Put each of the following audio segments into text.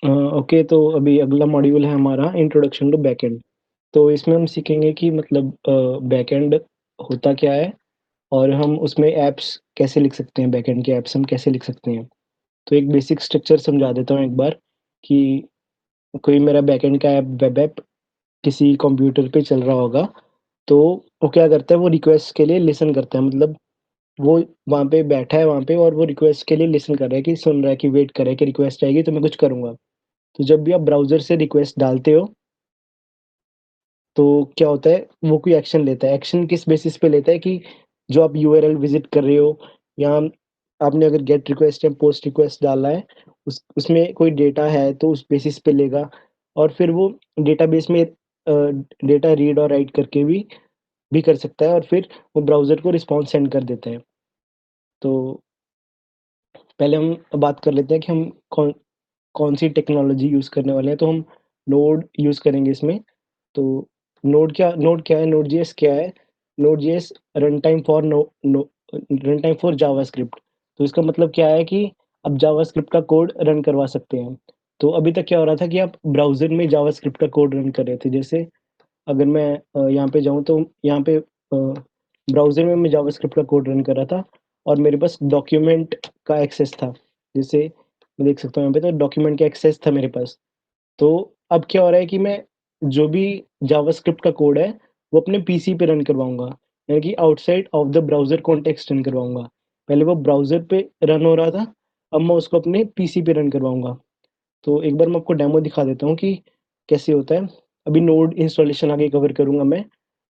Okay, तो अभी अगला मॉड्यूल है हमारा इंट्रोडक्शन टू बैकएंड। तो इसमें हम सीखेंगे कि मतलब बैकएंड होता क्या है और हम उसमें ऐप्स कैसे लिख सकते हैं, बैकएंड के ऐप्स हम कैसे लिख सकते हैं। तो एक बेसिक स्ट्रक्चर समझा देता हूँ एक बार कि कोई मेरा बैकएंड का ऐप, वेब ऐप किसी कंप्यूटर पे चल रहा होगा, तो वो क्या करता है, वो रिक्वेस्ट के लिए लिसन करता है। मतलब वो वहाँ पे बैठा है वहाँ पे और वो रिक्वेस्ट के लिए लिसन कर रहा है कि सुन रहा है कि वेट कर रहा है कि रिक्वेस्ट आएगी तो मैं कुछ करूँगा। तो जब भी आप ब्राउज़र से रिक्वेस्ट डालते हो, तो क्या होता है, वो कोई एक्शन लेता है। एक्शन किस बेसिस पे लेता है कि जो आप यूआरएल विज़िट कर रहे हो या आपने अगर गेट रिक्वेस्ट या पोस्ट रिक्वेस्ट डाला है, उसमें कोई डेटा है तो उस बेसिस पे लेगा और फिर वो डेटाबेस में डेटा रीड और राइट करके भी कर सकता है और फिर वो ब्राउज़र को रिस्पॉन्स सेंड कर देता है। तो पहले हम बात कर लेते हैं कि हम कौन-सी टेक्नोलॉजी यूज़ करने वाले हैं, तो हम नोड यूज़ करेंगे इसमें। तो नोड क्या है, नोड.जेएस क्या है? Node JS runtime for runtime for JavaScript. तो इसका मतलब क्या है कि आप जावास्क्रिप्ट का कोड रन करवा सकते हैं। तो अभी तक क्या हो रहा था कि आप ब्राउज़र में जावास्क्रिप्ट का कोड रन कर रहे थे। जैसे अगर मैं यहाँ पे जाऊँ तो यहाँ पे ब्राउज़र में मैं जावास्क्रिप्ट का कोड रन कर रहा था और मेरे पास डॉक्यूमेंट का एक्सेस था। जैसे मैं देख सकता हूँ यहाँ पे तो डॉक्यूमेंट का एक्सेस था मेरे पास। तो अब क्या हो रहा है कि मैं जो भी जावास्क्रिप्ट का कोड है, वो अपने पीसी पे रन करवाऊँगा, यानी कि outside of the browser context run करवाऊँगा। पहले वो ब्राउज़र पे रन हो रहा था, अब मैं उसको अपने पीसी पे रन करवाऊँगा। तो एक बार मैं आपको डेमो दिखा देता हूँ कि कैसे होता है। अभी नोड इंस्टॉलेशन आगे कवर करूँगा मैं।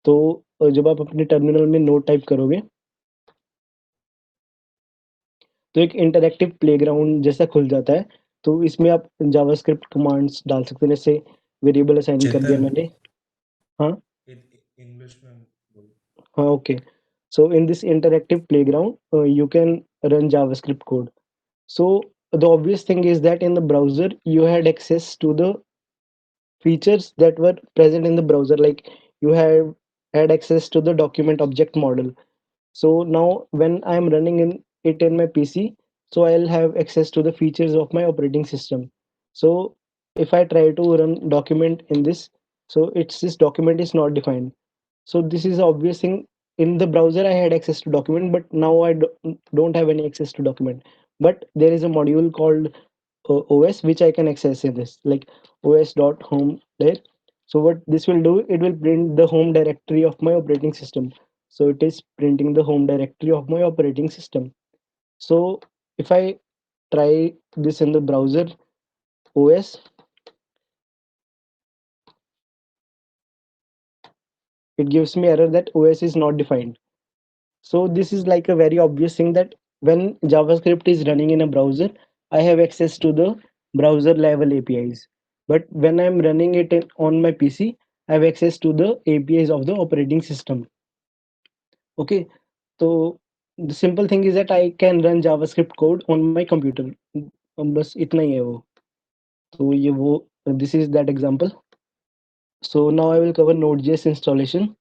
तो जब आप अपने टर्मिनल में नोड टाइप करोगे, तो एक इंटरैक्टिव प्लेग्राउंड जैसा खुल जाता है। तो इसमें आप जावास्क्रिप्ट कमांड्स डाल सकते हैं, जैसे वेरिएबल असाइन कर दिया चेतन मैंने। हाँ, इंग्लिश में बोल। हाँ, okay. So in this interactive playground, you can run JavaScript code. So the obvious thing is that in the browser, you had access to the features that were present in the browser, like you have had access to the document object model. So now when I'm running it in my PC, so I'll have access to the features of my operating system. So if I try to run document in this, so it's this document is not defined. So this is the obvious thing. In the browser I had access to document, but now don't have any access to document. But there is a module called OS which I can access in this, like os.home there. So what this will do, it will print the home directory of my operating system. So it is printing the home directory of my operating system. So if I try this in the browser OS, it gives me error that OS is not defined. So this is like a very obvious thing that when JavaScript is running in a browser, I have access to the browser level APIs. But when I'm running it on my PC, I have access to the APIs of the operating system. Okay, so the simple thing is that I can run JavaScript code on my computer. बस इतना ही है वो. तो ये वो this is that example. So now I will cover Node.js installation.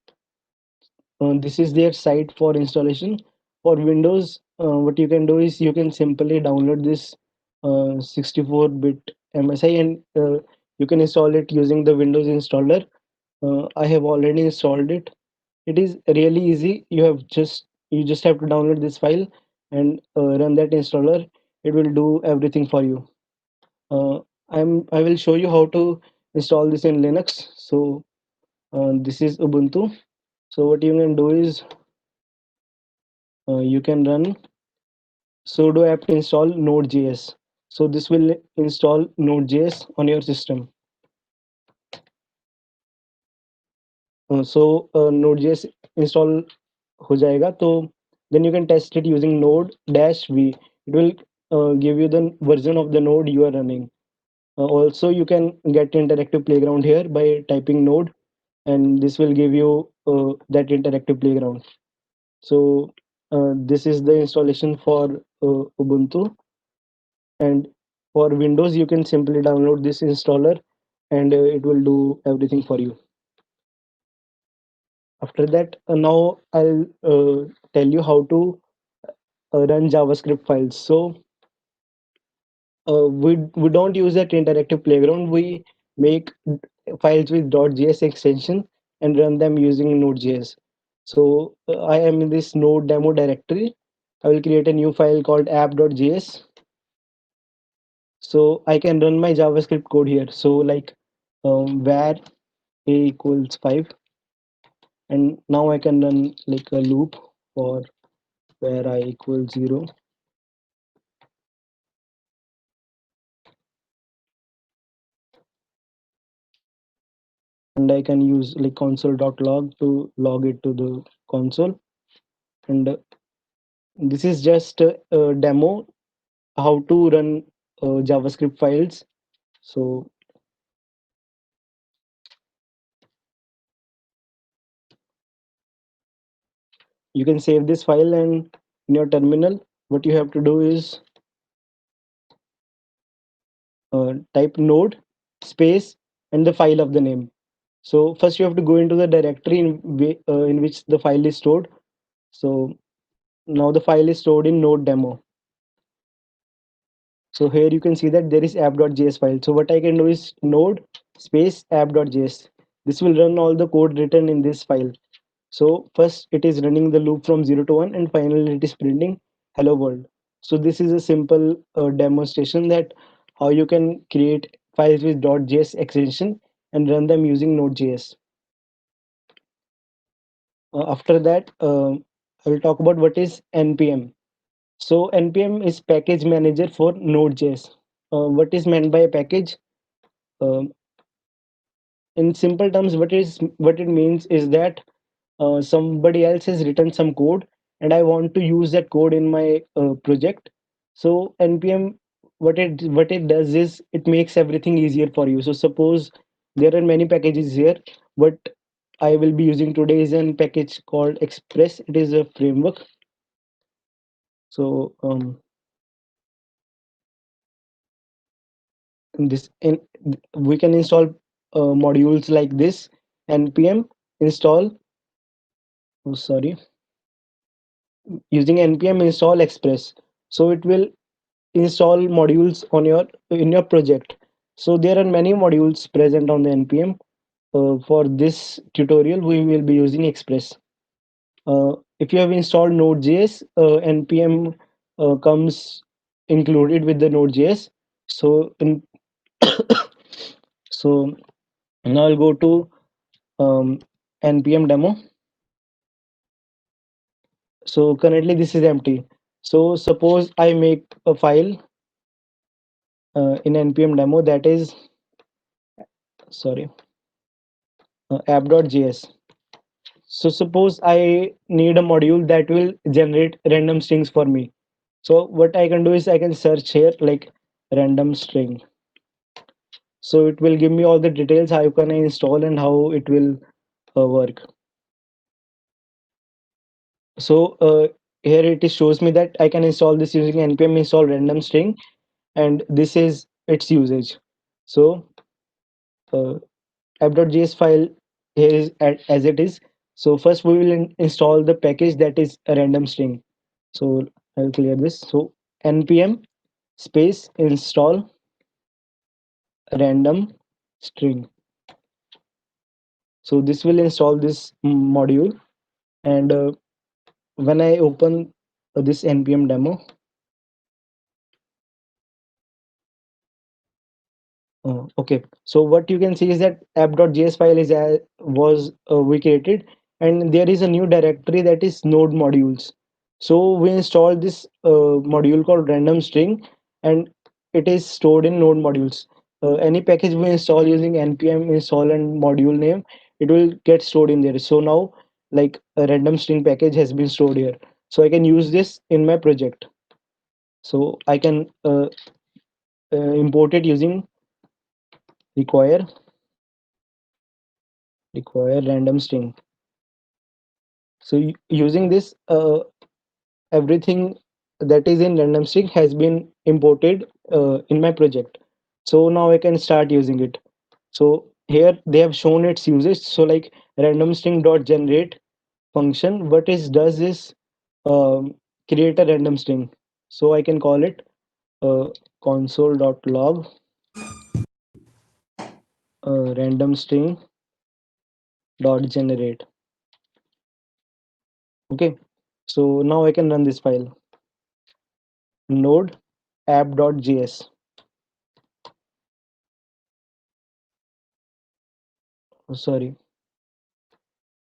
This is their site for installation. For Windows, what you can do is you can simply download this 64-bit MSI and you can install it using the Windows installer. I have already installed it. It is really easy. You just have to download this file and run that installer. It will do everything for you. Uh, I will show you how to install this in Linux. So this is Ubuntu. So what you can do is you can run sudo apt install node.js. So this will install node.js on your system. Node.js install हो जाएगा तो then you can test it using node dash v. It will give you the version of the node you are running. Also you can get interactive playground here by typing node, and this will give you that interactive playground. So this is the installation for Ubuntu. And for Windows you can simply download this installer and it will do everything for you. After that, now I'll tell you how to run JavaScript files. So we don't use that interactive playground. We make files with .js extension and run them using Node.js. So I am in this Node demo directory. I will create a new file called app.js. So I can run my JavaScript code here. So like var a equals 5, and now I can run like a loop for var I equals 0, and I can use like console.log to log it to the console. And this is just a demo how to run JavaScript files. So you can save this file, and in your terminal, what you have to do is type node space and the file of the name. So first you have to go into the directory in which the file is stored. So now the file is stored in node demo. So here you can see that there is app.js file. So what I can do is node space app.js. This will run all the code written in this file. So first it is running the loop from 0 to 1, and finally it is printing hello world. So this is a simple demonstration that how you can create files with .js extension and run them using Node.js. After that, I will talk about what is npm. So npm is package manager for Node.js. What is meant by a package? Um in simple terms, what it means is that somebody else has written some code, and I want to use that code in my project. So npm, what it does is it makes everything easier for you. So suppose there are many packages here. What I will be using today is a package called Express. It is a framework. So in this in we can install modules like this. Npm install, oh sorry, using npm install Express. So it will install modules on your in your project. So there are many modules present on the npm. For this tutorial we will be using Express. If you have installed Node.js, npm comes included with the Node.js. So so now I'll go to npm demo. So currently this is empty. So suppose I make a file in npm demo, that is, sorry, app.js. So suppose I need a module that will generate random strings for me. So what I can do is I can search here like random string. So it will give me all the details how can I install and how it will work. So here it is shows me that I can install this using npm install random string, and this is its usage. So uh, app.js file here is as it is. So first we will install the package that is a random string. So I'll clear this. So npm space install random string. So this will install this module, and when I open this npm demo, okay. So what you can see is that app.js file is was we created, and there is a new directory that is node modules. So we installed this module called random string, and it is stored in node modules. Any package we install using npm install and module name, it will get stored in there. So now, like a random string package has been stored here, so I can use this in my project. So I can import it using require random string. So using this, everything that is in random string has been imported in my project. So now I can start using it. So here they have shown its usage. So like random string dot generate function, what it does is create a random string. So I can call it console.log random string dot generate. Okay, so now I can run this file node app.js. Oh, sorry,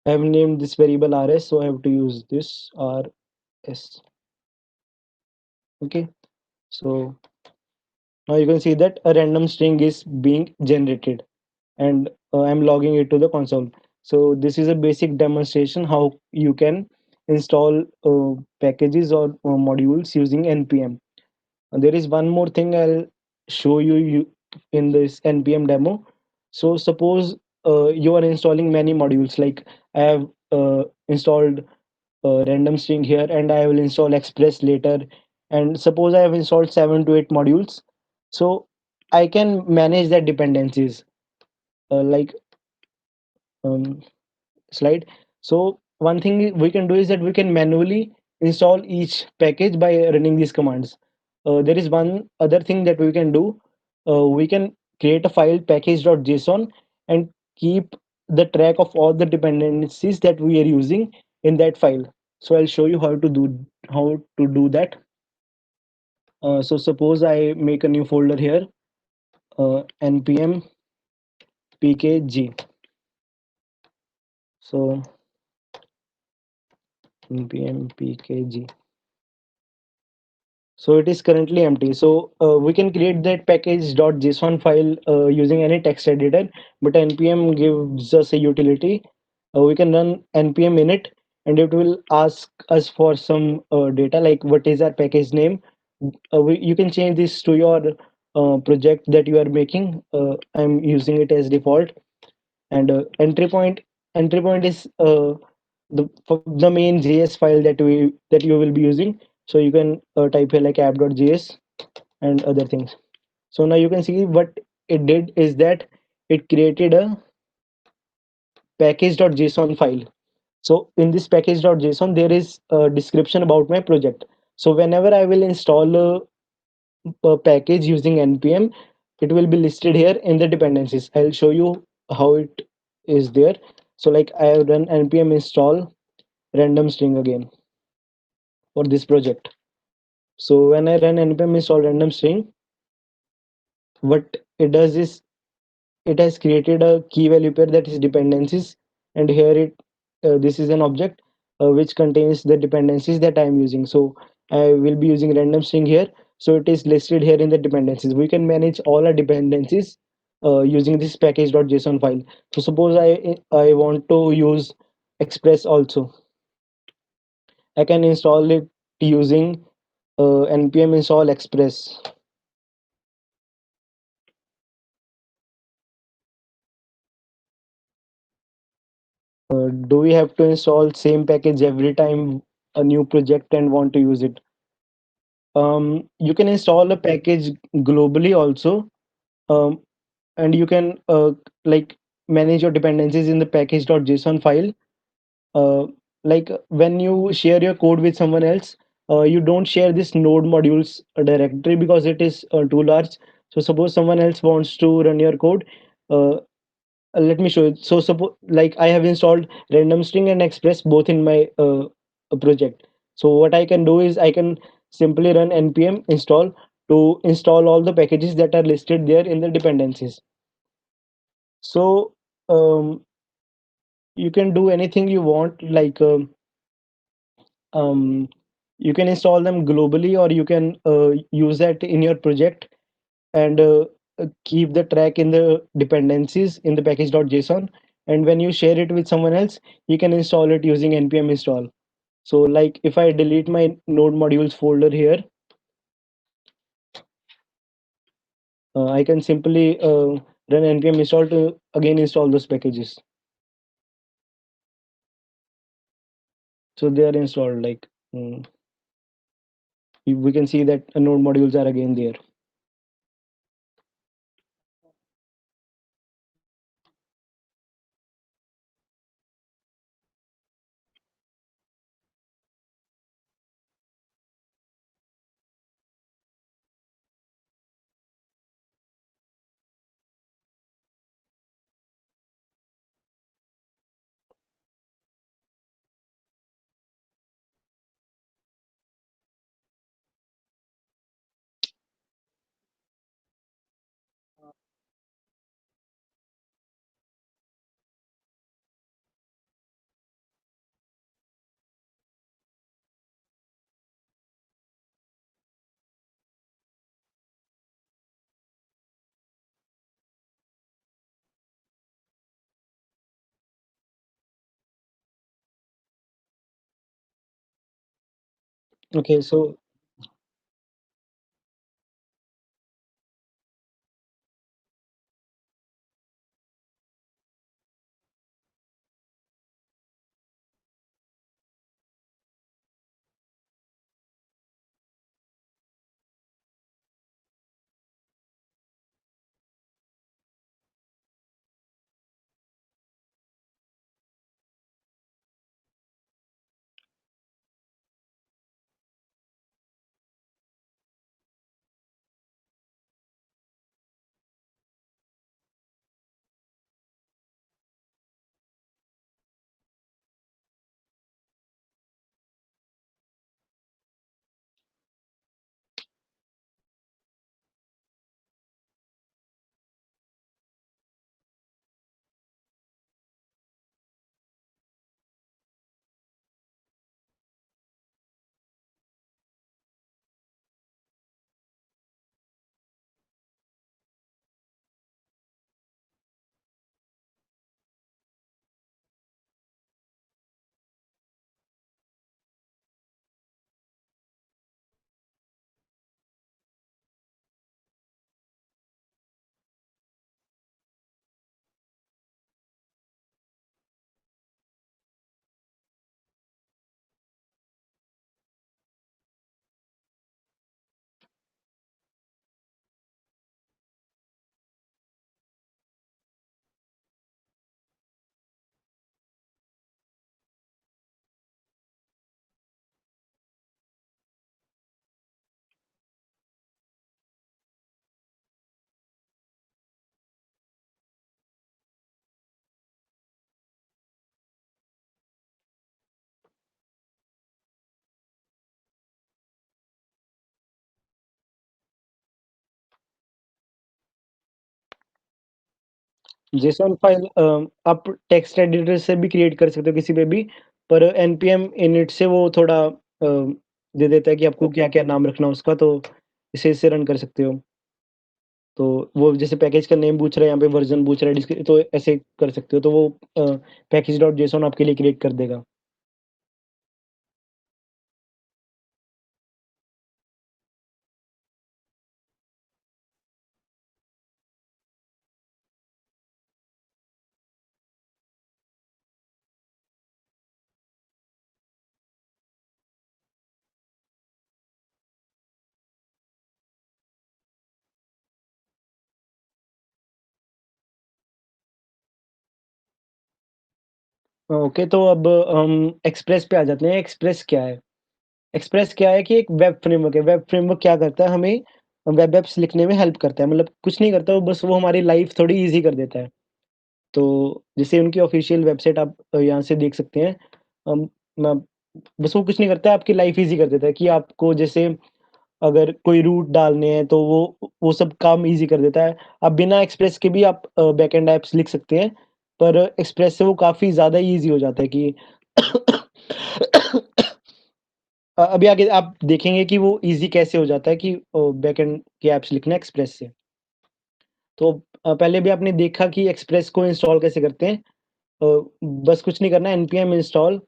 I have named this variable rs, so I have to use this rs. Okay, so now you can see that a random string is being generated and I'm logging it to the console. So this is a basic demonstration how you can install packages or modules using npm. There is one more thing I'll show you in this npm demo. So suppose you are installing many modules, like I have installed random string here and I will install express later, and suppose I have installed 7 to 8 modules. So I can manage their dependencies, like um, slide. So one thing we can do is that we can manually install each package by running these commands. There is one other thing that we can do. We can create a file package.json and keep the track of all the dependencies that we are using in that file. So I'll show you how to do that. So suppose I make a new folder here, npm pkg. So npm pkg. So it is currently empty. So we can create that package.json file using any text editor, but npm gives us a utility. We can run npm init, and it will ask us for some data, like what is our package name. You can change this to your project that you are making. I'm using it as default, and entry point is the main JS file that you will be using. So you can type here like app.js and other things. So now you can see what it did is that it created a package.json file. So in this package.json there is a description about my project. So whenever I will install a package using npm, it will be listed here in the dependencies. I'll show you how it is there. So like I have done npm install random string again for this project. So when I run npm install random string, what it does is it has created a key value pair that is dependencies, and here this is an object which contains the dependencies that I am using. So I will be using random string here. So it is listed here in the dependencies. We can manage all our dependencies using this package.json file. So suppose I want to use express also. I can install it using npm install express. Do we have to install same package every time a new project and want to use it? You can install a package globally also, um, and you can like manage your dependencies in the package.json file. uh, like when you share your code with someone else, you don't share this node modules directory because it is too large. So suppose someone else wants to run your code. uh, Let me show you. So suppose like I have installed random string and express both in my project. So what I can do is I can simply run npm install to install all the packages that are listed there in the dependencies. So um, you can do anything you want, like um, you can install them globally, or you can use that in your project and keep the track in the dependencies in the package.json. And when you share it with someone else, you can install it using npm install. So like if I delete my node modules folder here, I can simply run npm install to again install those packages. So they are installed, like we can see that node modules are again there. Okay so JSON file आप text editor से भी create कर सकते हो किसी पे भी, पर एनपीएम इनिट से वो थोड़ा दे देता है कि आपको क्या-क्या नाम रखना है उसका, तो इसे इससे रन कर सकते हो। तो वो जैसे पैकेज का नेम पूछ रहा है, यहाँ पे वर्ज़न पूछ रहा है, डिस्क्रि तो ऐसे कर सकते हो, तो वो पैकेज डॉट जेसॉन आपके लिए क्रिएट कर देगा। ओके, तो अब हम एक्सप्रेस पे आ जाते हैं। एक्सप्रेस क्या है? एक्सप्रेस क्या है कि एक वेब फ्रेमवर्क है। वेब फ्रेमवर्क क्या करता है, हमें वेब एप्स लिखने में हेल्प करता है। मतलब कुछ नहीं करता वो, बस वो हमारी लाइफ़ थोड़ी ईज़ी कर देता है। तो जैसे उनकी ऑफ़िशियल वेबसाइट आप यहाँ से देख सकते हैं। अम, म बस वो कुछ नहीं करता है, आपकी लाइफ़ ईज़ी कर देता है कि आपको जैसे अगर कोई रूट डालने हैं, तो वो सब काम ईज़ी कर देता है। अब बिना एक्सप्रेस के भी आप बैकएंड ऐप्स लिख सकते हैं, पर एक्सप्रेस से वो काफ़ी ज़्यादा ईज़ी हो जाता है कि अभी आगे आप देखेंगे कि वो ईज़ी कैसे हो जाता है कि बैकएंड के ऐप्स लिखना एक्सप्रेस से। तो पहले भी आपने देखा कि एक्सप्रेस को इंस्टॉल कैसे करते हैं। बस कुछ नहीं करना है, एनपीएम इंस्टॉल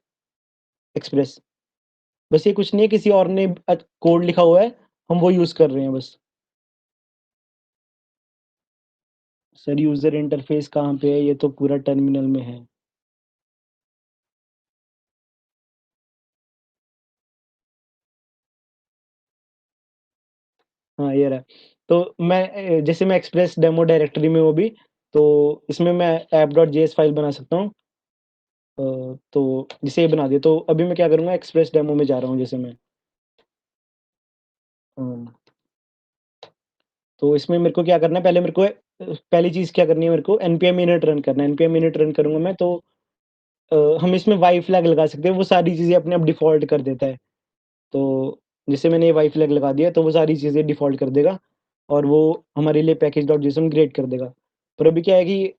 एक्सप्रेस। बस ये कुछ नहीं है, किसी और ने कोड लिखा हुआ है, हम वो यूज़ कर रहे हैं बस। सर यूज़र इंटरफ़ेस कहाँ पे है? ये तो पूरा टर्मिनल में है। हाँ, ये रहा। तो जैसे मैं एक्सप्रेस डेमो डायरेक्टरी में हूँ अभी, तो इसमें मैं ऐप.जेएस फ़ाइल बना सकता हूँ। तो जैसे ये बना दिया, तो अभी मैं क्या करूँगा, एक्सप्रेस डेमो में जा रहा हूँ जैसे मैं। अम, तो इसमें मेरे को क्या करना है, पहली चीज़ क्या करनी है, मेरे को npm init रन करना है। npm init रन करूँगा मैं, तो हम इसमें व्हाई फ्लैग लगा सकते हैं, वो सारी चीज़ें अपने आप डिफ़ॉल्ट कर देता है। तो जैसे मैंने ये व्हाई फ्लैग लगा दिया, तो वो सारी चीज़ें डिफ़ॉल्ट कर देगा और वो हमारे लिए पैकेज.जेसन क्रिएट कर देगा। पर अभी क्या है कि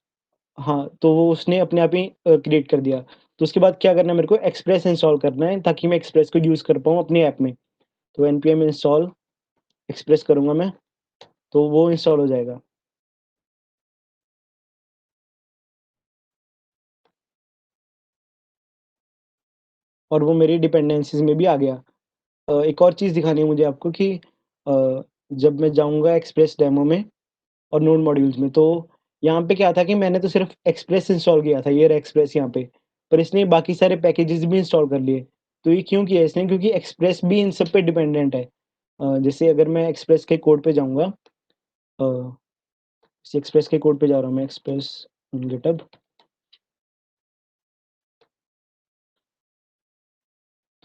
हाँ, तो वो उसने अपने आप ही क्रिएट कर दिया। तो उसके बाद क्या करना है, मेरे को एक्सप्रेस इंस्टॉल करना है ताकि मैं एक्सप्रेस को यूज़ कर पाऊँ अपने ऐप में। तो npm इंस्टॉल एक्सप्रेस करूँगा मैं, तो वो इंस्टॉल हो जाएगा और वो मेरी डिपेंडेंसीज़ में भी आ गया। एक और चीज़ दिखानी है मुझे आपको कि जब मैं जाऊँगा एक्सप्रेस डेमो में और नोड मॉड्यूल्स में, तो यहाँ पे क्या था कि मैंने तो सिर्फ़ एक्सप्रेस इंस्टॉल किया था, ये रहा एक्सप्रेस यहाँ पे, पर इसने बाकी सारे पैकेजेज़ भी इंस्टॉल कर लिए। तो ये क्यों किया इसने? क्योंकि एक्सप्रेस भी इन सब पे डिपेंडेंट है। जैसे अगर मैं एक्सप्रेस के कोड पे जाऊँगा, इस एक्सप्रेस के कोड पे जा रहा हूँ मैं, एक्सप्रेस गिटहब।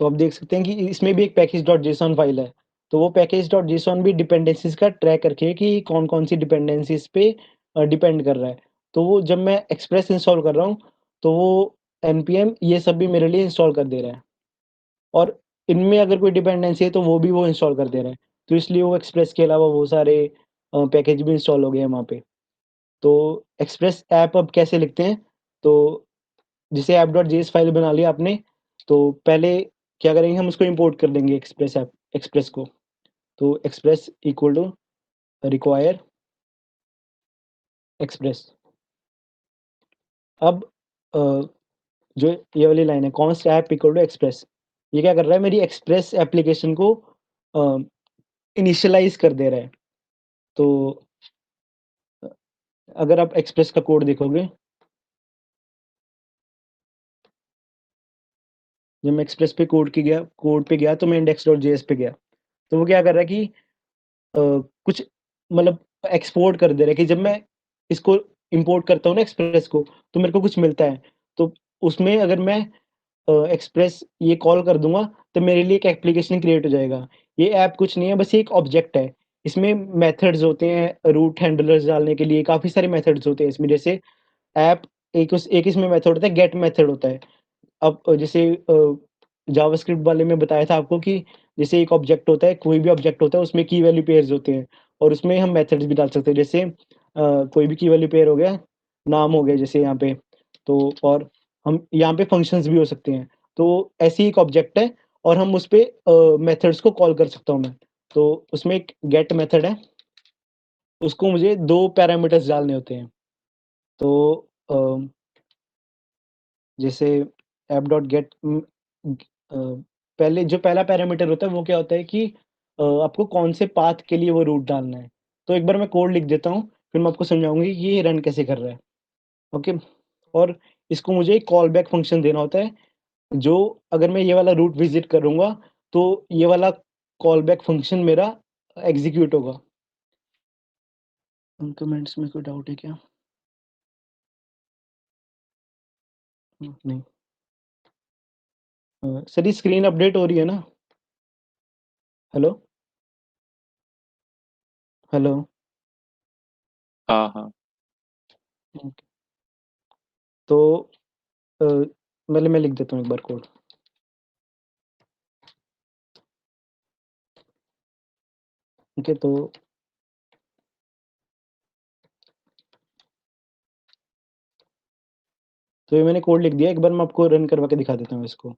तो आप देख सकते हैं कि इसमें भी एक पैकेज.जेसॉन फ़ाइल है। तो वो पैकेज.जेसॉन भी डिपेंडेंसीज़ का ट्रैक करके है कि कौन-कौन सी डिपेंडेंसीज़ पे डिपेंड कर रहा है। तो वो जब मैं एक्सप्रेस इंस्टॉल कर रहा हूँ, तो वो npm ये सब भी मेरे लिए इंस्टॉल कर दे रहा है। और इनमें अगर कोई डिपेंडेंसी है, तो वो भी वो इंस्टॉल कर दे रहा है। तो इसलिए वो एक्सप्रेस के अलावा वो सारे पैकेज भी इंस्टॉल हो गए हैं वहाँ पे। तो एक्सप्रेस ऐप अब कैसे लिखते हैं? तो जैसे ऐप.जेएस फ़ाइल बना ली आपने, तो पहले क्या करेंगे, हम उसको इम्पोर्ट कर देंगे एक्सप्रेस को। तो express equal to require express. अब अ, जो ये वाली लाइन है, const app equal to express, ये क्या कर रहा है, मेरी एक्सप्रेस एप्लीकेशन को अ, इनिशियलाइज़ कर दे रहा है। तो अगर आप एक्सप्रेस का कोड देखोगे, जब मैं एक्सप्रेस पे कोड पे गया, तो मैं index.js पे गया। तो वो क्या कर रहा है कि कुछ मतलब एक्सपोर्ट कर दे रहा है कि जब मैं इसको इम्पोर्ट करता हूँ ना एक्सप्रेस को, तो मेरे को कुछ मिलता है। तो उसमें अगर मैं एक्सप्रेस ये कॉल कर दूँगा, तो मेरे लिए एक एप्लीकेशन क्रिएट हो जाएगा। ये ऐप कुछ नहीं है, बस ये एक ऑब्जेक्ट है। इसमें मेथड्स होते हैं रूट हैंडलर्स डालने के लिए, काफ़ी सारे मेथड्स होते हैं इसमें। जैसे ऐप एक इसमें मेथड होता है, गेट मेथड होता है। अब जैसे जावास्क्रिप्ट वाले में बताया था आपको कि जैसे एक ऑब्जेक्ट होता है, कोई भी ऑब्जेक्ट होता है, उसमें की वैल्यू पेयर्स होते हैं और उसमें हम मेथड्स भी डाल सकते हैं। जैसे कोई भी की वैल्यू पेयर हो गया, नाम हो गया जैसे यहाँ पे, तो और हम यहाँ पे फंक्शंस भी हो सकते हैं। तो ऐसी एक ऑब्जेक्ट है और हम उसपे मेथड्स को कॉल कर सकता हूँ मैं। तो उसमें एक गेट मेथड है, उसको मुझे 2 पैरामीटर्स डालने होते हैं। तो अ जैसे पहले जो पहला पैरामीटर होता है वो क्या होता है कि आपको कौन से पाथ के लिए वो रूट डालना है। तो एक बार मैं कोड लिख देता हूँ, फिर मैं आपको समझाऊँगी कि ये रन कैसे कर रहा है, ओके? और इसको मुझे एक कॉल बैक फंक्शन देना होता है, जो अगर मैं ये वाला रूट विज़िट करूँगा, तो ये वाला कॉल बैक फंक्शन मेरा एग्ज़ीक्यूट होगा। कमेंट्स में कोई डाउट है क्या? नहीं। सर ये स्क्रीन अपडेट हो रही है ना? हेलो? हेलो? हाँ, हाँ। ओके। तो अ, पहले मैं लिख देता हूँ एक बार कोड। ठीक है, तो ये मैंने कोड लिख दिया, एक बार मैं आपको रन करवा के दिखा देता हूँ इसको।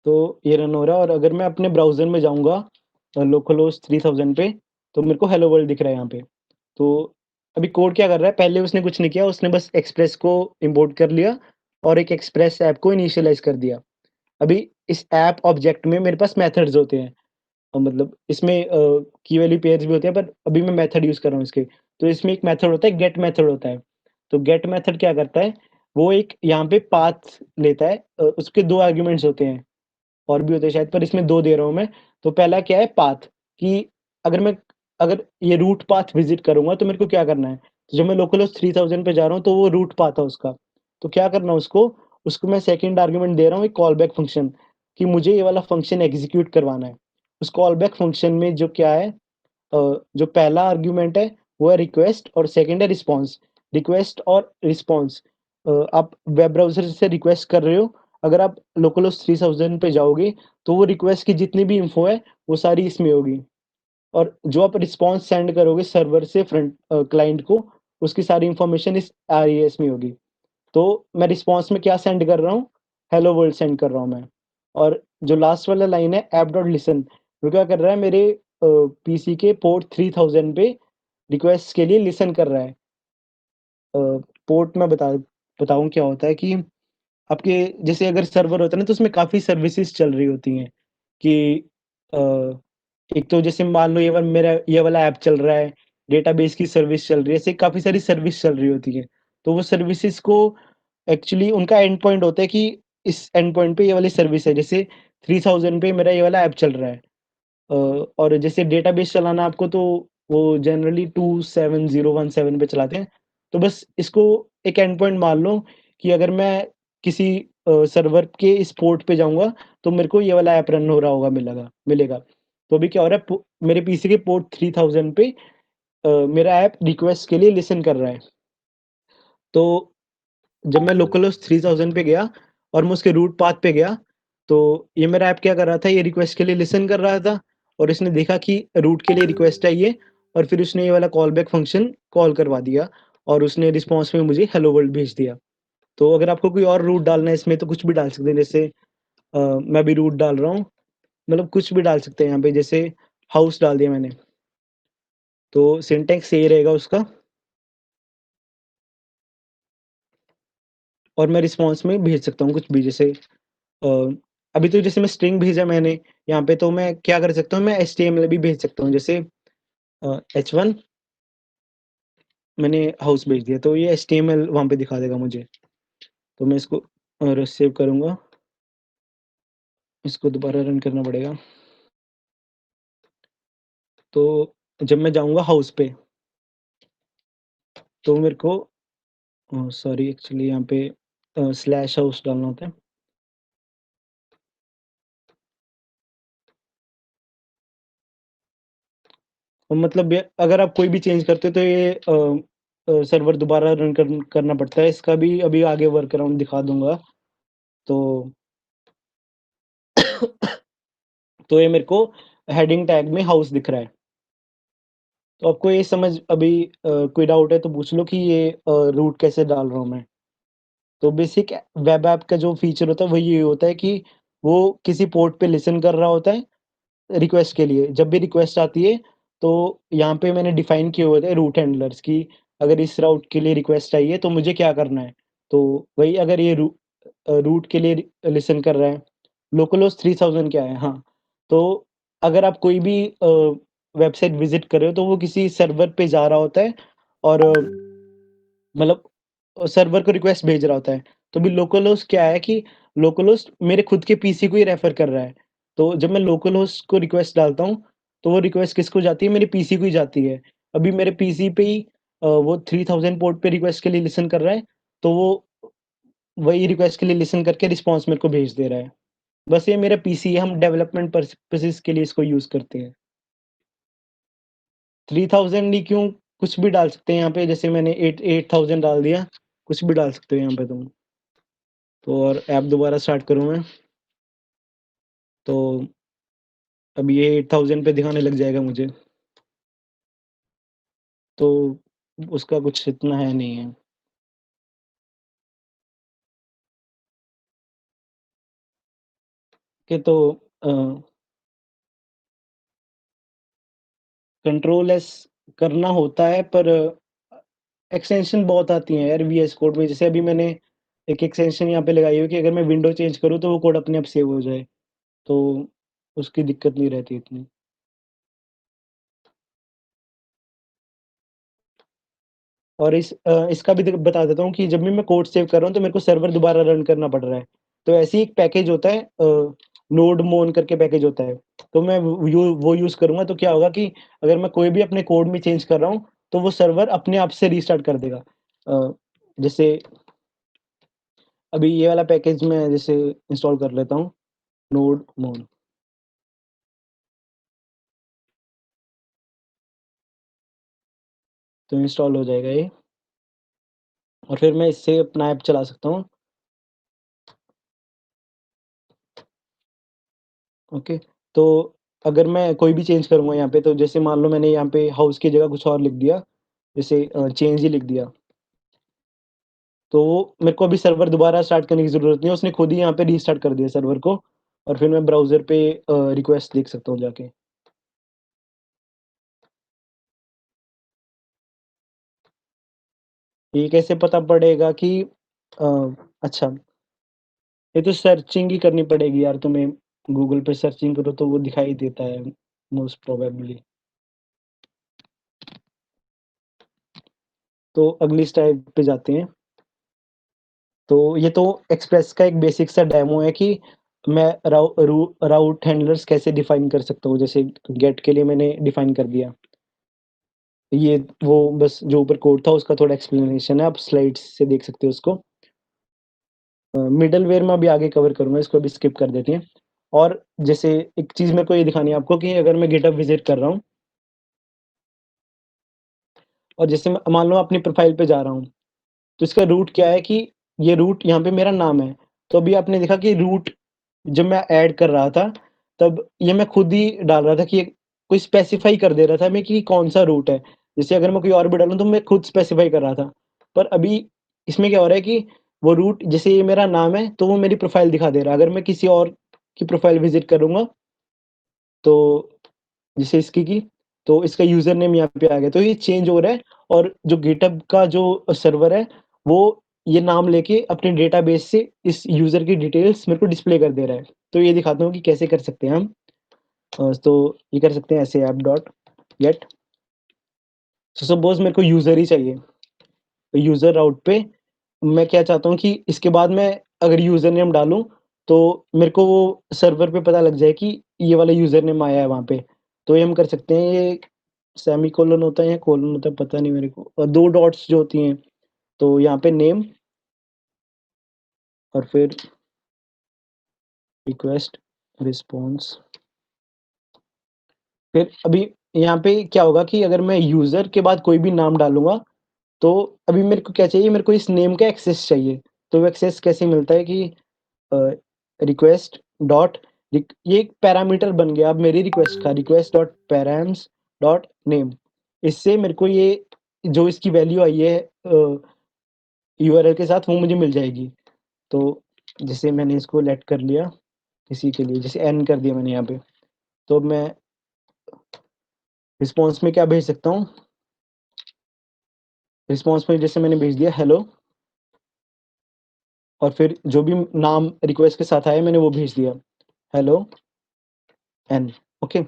तो ये रन हो रहा है और अगर मैं अपने ब्राउज़र में जाऊँगा लोकलहोस्ट 3000 पे, तो मेरे को हेलो वर्ल्ड दिख रहा है यहाँ पे। तो अभी कोड क्या कर रहा है, पहले उसने कुछ नहीं किया, उसने बस एक्सप्रेस को इम्पोर्ट कर लिया और एक एक्सप्रेस ऐप को इनिशियलाइज़ कर दिया। अभी इस ऐप ऑब्जेक्ट में मेरे पास मेथड्स होते हैं। मतलब इसमें की वैल्यू पेयर्स भी होते हैं, पर अभी मैं मेथड यूज़ कर रहा हूँ इसके। तो इसमें एक मेथड होता है, गेट मेथड होता है। तो गेट मेथड क्या करता है, वो एक यहाँ पे पाथ लेता है, उसके 2 आर्गुमेंट्स होते हैं, और भी होते हैं शायद, पर इसमें 2 दे रहा हूँ मैं। तो पहला क्या है, पाथ, कि अगर मैं अगर ये रूट पाथ विज़िट करूँगा तो मेरे को क्या करना है? तो जब मैं लोकलहोस्ट 3000 पे जा रहा हूँ, तो वो रूट पाथ है उसका। तो क्या करना है उसको, उसको मैं सेकंड आर्गुमेंट दे रहा हूँ एक कॉल बैक फंक्शन, कि मुझे ये वाला फंक्शन एग्ज़ीक्यूट करवाना है। उस कॉल बैक फंक्शन में जो क्या है, जो पहला आर्गुमेंट है वो है रिक्वेस्ट और सेकंड है रिस्पॉन्स। रिक्वेस्ट और रिस्पॉन्स, आप वेब ब्राउज़र से रिक्वेस्ट कर रहे हो, अगर आप लोकलहोस्ट 3000 पे जाओगे, तो वो रिक्वेस्ट की जितनी भी इन्फो है, वो सारी इसमें होगी। और जो आप रिस्पॉन्स सेंड करोगे सर्वर से क्लाइंट को, उसकी सारी इन्फॉर्मेशन इस आरईएस में होगी। तो मैं रिस्पॉन्स में क्या सेंड कर रहा हूँ, हेलो वर्ल्ड सेंड कर रहा हूँ मैं। और जो लास्ट वाला लाइन है ऐप डॉट लिसन, वो क्या कर रहा है, मेरे पीसी के पोर्ट 3000 पे रिक्वेस्ट के लिए लिसन कर रहा है। अ, पोर्ट मैं बता बताऊँ क्या होता है कि आपके जैसे अगर सर्वर होता है ना, तो उसमें काफ़ी सर्विसेज़ चल रही होती हैं कि अ, एक तो जैसे मान लो ये वाला ऐप चल रहा है, डेटाबेस की सर्विस चल रही है, ऐसे काफ़ी सारी सर्विस चल रही होती हैं। तो वो सर्विसेज़ को एक्चुअली उनका एंड पॉइंट होता है कि इस एंड पॉइंट पे ये वाली सर्विस है, जैसे 3000 पे मेरा ये वाला ऐप चल रहा है। और जैसे डेटाबेस चलाना आपको तो वो जनरली 27017 पे चलाते हैं। तो बस इसको एक एंड पॉइंट मान लो कि अगर मैं किसी सर्वर के इस पोर्ट पे जाऊँगा, तो मेरे को ये वाला ऐप रन हो रहा होगा मिलेगा मिलेगा। तो अभी क्या हो रहा है मेरे पीसी के पोर्ट 3000 पे मेरा ऐप रिक्वेस्ट के लिए लिसन कर रहा है। तो जब मैं लोकलहोस्ट 3000 पे गया और मैं उसके रूट पाथ पे गया, तो ये मेरा ऐप क्या कर रहा था, ये रिक्वेस्ट के लिए लिसन कर रहा था और इसने देखा कि रूट के लिए रिक्वेस्ट आई है और फिर उसने ये वाला कॉल बैक फंक्शन कॉल करवा दिया और उसने रिस्पॉन्स में मुझे हेलो वर्ल्ड भेज दिया। तो अगर आपको कोई और रूट डालना है इसमें तो कुछ भी डाल सकते हैं, जैसे मैं अभी रूट डाल रहा हूँ, मतलब कुछ भी डाल सकते हैं यहाँ पे, जैसे हाउस डाल दिया मैंने, तो सिंटैक्स सही रहेगा उसका और मैं रिस्पॉन्स में भेज सकता हूँ कुछ भी, जैसे अ, अभी तो जैसे मैं स्ट्रिंग भेजा मैंने यहाँ पे, तो मैं क्या कर सकता हूँ, मैं एचटीएमएल भी भेज सकता हूँ, जैसे H1 मैंने हाउस भेज दिया, तो ये एचटीएमएल वहाँ पे दिखा देगा मुझे। तो मैं इसको और सेव करूँगा, इसको दोबारा रन करना पड़ेगा। तो जब मैं जाऊँगा हाउस पे, तो मेरे को सॉरी एक्चुअली यहाँ पे स्लैश हाउस डालना होता है। और मतलब ये अगर आप कोई भी चेंज करते हो तो ये सर्वर दोबारा रन करना पड़ता है। इसका भी अभी आगे वर्कअराउंड दिखा दूँगा। तो तो ये मेरे को हेडिंग टैग में हाउस दिख रहा है। तो आपको ये समझ अभी कोई डाउट है तो पूछ लो कि ये रूट कैसे डाल रहा हूँ मैं। तो बेसिक वेब ऐप का जो फीचर होता है वो ये होता है कि वो किसी पोर्ट पे लिसन कर रहा होता है रिक्वेस्ट के लिए। जब भी रिक्वेस्ट आती है तो यहाँ पे मैंने डिफाइन किए हुए थे रूट हैंडलर्स कि अगर इस राउट के लिए रिक्वेस्ट आई है तो मुझे क्या करना है। तो वही अगर ये रूट के लिए लिसन कर रहा है, लोकलहोस्ट 3000 क्या है, हाँ। तो अगर आप कोई भी वेबसाइट विज़िट कर रहे हो तो वो किसी सर्वर पे जा रहा होता है और मतलब सर्वर को रिक्वेस्ट भेज रहा होता है। तो अभी लोकलहोस्ट क्या है कि लोकलहोस्ट मेरे खुद के पीसी को ही रेफ़र कर रहा है। तो जब मैं लोकलहोस्ट को रिक्वेस्ट डालता हूँ, तो वो रिक्वेस्ट किसको जाती है? मेरे पीसी को ही जाती है। अभी मेरे पीसी पे ही वो 3000 पोर्ट पे रिक्वेस्ट के लिए लिसन कर रहा है, तो वो वही रिक्वेस्ट के लिए लिसन करके रिस्पॉन्स मेरे को भेज दे रहा है। बस ये मेरा पीसी है, हम डेवलपमेंट पर्पसेज़ के लिए इसको यूज़ करते हैं। 3000 ही क्यों, कुछ भी डाल सकते हैं यहाँ पे, जैसे मैंने 8000 डाल दिया, कुछ भी डाल सकते हो यहाँ पे तुम। तो और ऐप दोबारा स्टार्ट करूँ मैं, तो अब ये 8000 पे दिखाने लग जाएगा मुझे, तो उसका कुछ इतना है नहीं है। कि तो अ, कंट्रोल एस करना होता है पर एक्सटेंशन बहुत आती हैं यार वीएस कोड में। जैसे अभी मैंने एक एक्सटेंशन यहाँ पे लगाई हुई है कि अगर मैं विंडो चेंज करूँ तो वो कोड अपने आप सेव हो जाए, तो उसकी दिक्कत नहीं रहती इतनी। और इसका भी बता देता हूँ कि जब भी मैं कोड सेव कर रहा हूँ तो मेरे को सर्वर दोबारा रन करना पड़ रहा है। तो ऐसे ही एक पैकेज होता है नोड मोन करके पैकेज होता है। तो मैं वो यूज़ करूँगा तो क्या होगा कि अगर मैं कोई भी अपने कोड में चेंज कर रहा हूँ, तो वो सर्वर अपने आप से रीस्टार्ट कर देगा। जैसे अभी ये वाला पैकेज मैं जैसे इंस्टॉल कर लेता हूँ, नोड मोन, तो इंस्टॉल हो जाएगा ये और फिर मैं इससे अपना ऐप चला सकता हूँ। ओके, तो अगर मैं कोई भी चेंज करूँगा यहाँ पे, तो जैसे मान लो मैंने यहाँ पे हाउस की जगह कुछ और लिख दिया, जैसे चेंज ही लिख दिया, तो वो मेरे को अभी सर्वर दोबारा स्टार्ट करने की ज़रूरत नहीं है, उसने खुद ही यहाँ पे रीस्टार्ट कर दिया सर्वर को और फिर मैं ब्राउज़र पे रिक्वेस्ट देख सकता हूँ जाके। ये कैसे पता पड़ेगा कि अ, अच्छा, ये तो सर्चिंग ही करनी पड़ेगी यार तुम्हें, गूगल पे सर्चिंग करो तो वो दिखाई देता है मोस्ट प्रोबेबली। तो अगली स्लाइड पे जाते हैं। तो ये तो एक्सप्रेस का एक बेसिक सा डेमो है कि मैं राउट हैंडलर्स कैसे डिफाइन कर सकता हूँ, जैसे गेट के लिए मैंने डिफाइन कर दिया। ये वो बस जो ऊपर कोड था उसका थोड़ा एक्सप्लेनेशन है, आप स्लाइड्स से देख सकते हो उसको। मिडलवेयर में अभी आगे कवर करूँगा, इसको अभी स्किप कर देते हैं। और जैसे एक चीज़ मेरे को ये दिखानी है आपको कि अगर मैं गिटहब विज़िट कर रहा हूँ और जैसे मैं मान लो अपनी प्रोफ़ाइल पे जा रहा हूँ, तो इसका रूट क्या है कि ये रूट यहाँ पे मेरा नाम है। तो अभी आपने देखा कि रूट जब मैं ऐड कर रहा था, तब ये मैं खुद ही डाल रहा था कि कोई स्पेसिफ़ाई कर दे रहा था मैं कि कौन-सा रूट है। जैसे अगर मैं कोई और भी डालूँ तो मैं खुद स्पेसिफ़ाई कर रहा था। पर अभी इसमें क्या हो रहा है कि वो रूट जैसे ये मेरा नाम है, तो वो मेरी प्रोफ़ाइल दिखा दे रहा है। अगर मैं किसी और की प्रोफ़ाइल विज़िट करूँगा, तो जैसे इसकी की, तो इसका यूज़र नेम यहाँ पे आ गया। तो ये चेंज हो रहा है और जो गिटहब का जो सर्वर है, वो ये नाम लेके अपने डेटाबेस से इस यूज़र की डिटेल्स मेरे को डिस्प्ले कर दे रहा है। तो ये दिखाता हूँ कि कैसे कर सकते हैं हम। तो ये कर सकते हैं ऐसे ऐप डॉट गेट। सो सपोज़ मेरे को यूज़र ही चाहिए। तो यूज़र राउट पे मैं क्या चाहता हूँ कि इसके बाद मैं अगर यूज़र नेम डालूँ, तो मेरे को वो सर्वर पे पता लग जाए कि ये वाला यूज़र नेम आया है वहाँ पे। तो ये हम कर सकते हैं, ये सेमीकोलन होता है या कोलन होता है पता नहीं मेरे को, और 2 डॉट्स जो होती हैं, तो यहाँ पे नेम और फिर रिक्वेस्ट रिस्पॉन्स। फिर अभी यहाँ पे क्या होगा कि अगर मैं यूज़र के बाद कोई भी नाम डालूँगा, तो अभी मेरे को क्या चाहिए, मेरे को इस नेम का एक्सेस चाहिए। तो वो एक्सेस कैसे मिलता है कि अ, रिक्वेस्ट डॉट ये एक पैरामीटर बन गया अब मेरी रिक्वेस्ट का, request dot params dot name. इससे मेरे को ये जो इसकी वैल्यू आई है यूआरएल के साथ, वो मुझे मिल जाएगी। तो जैसे मैंने इसको लेट कर लिया किसी के लिए, जैसे एन कर दिया मैंने यहाँ पे। तो अब मैं रिस्पॉन्स में क्या भेज सकता हूँ, रिस्पॉन्स में जैसे मैंने भेज दिया हेलो, और फिर जो भी नाम रिक्वेस्ट के साथ आया मैंने वो भेज दिया, हेलो एन। ओके।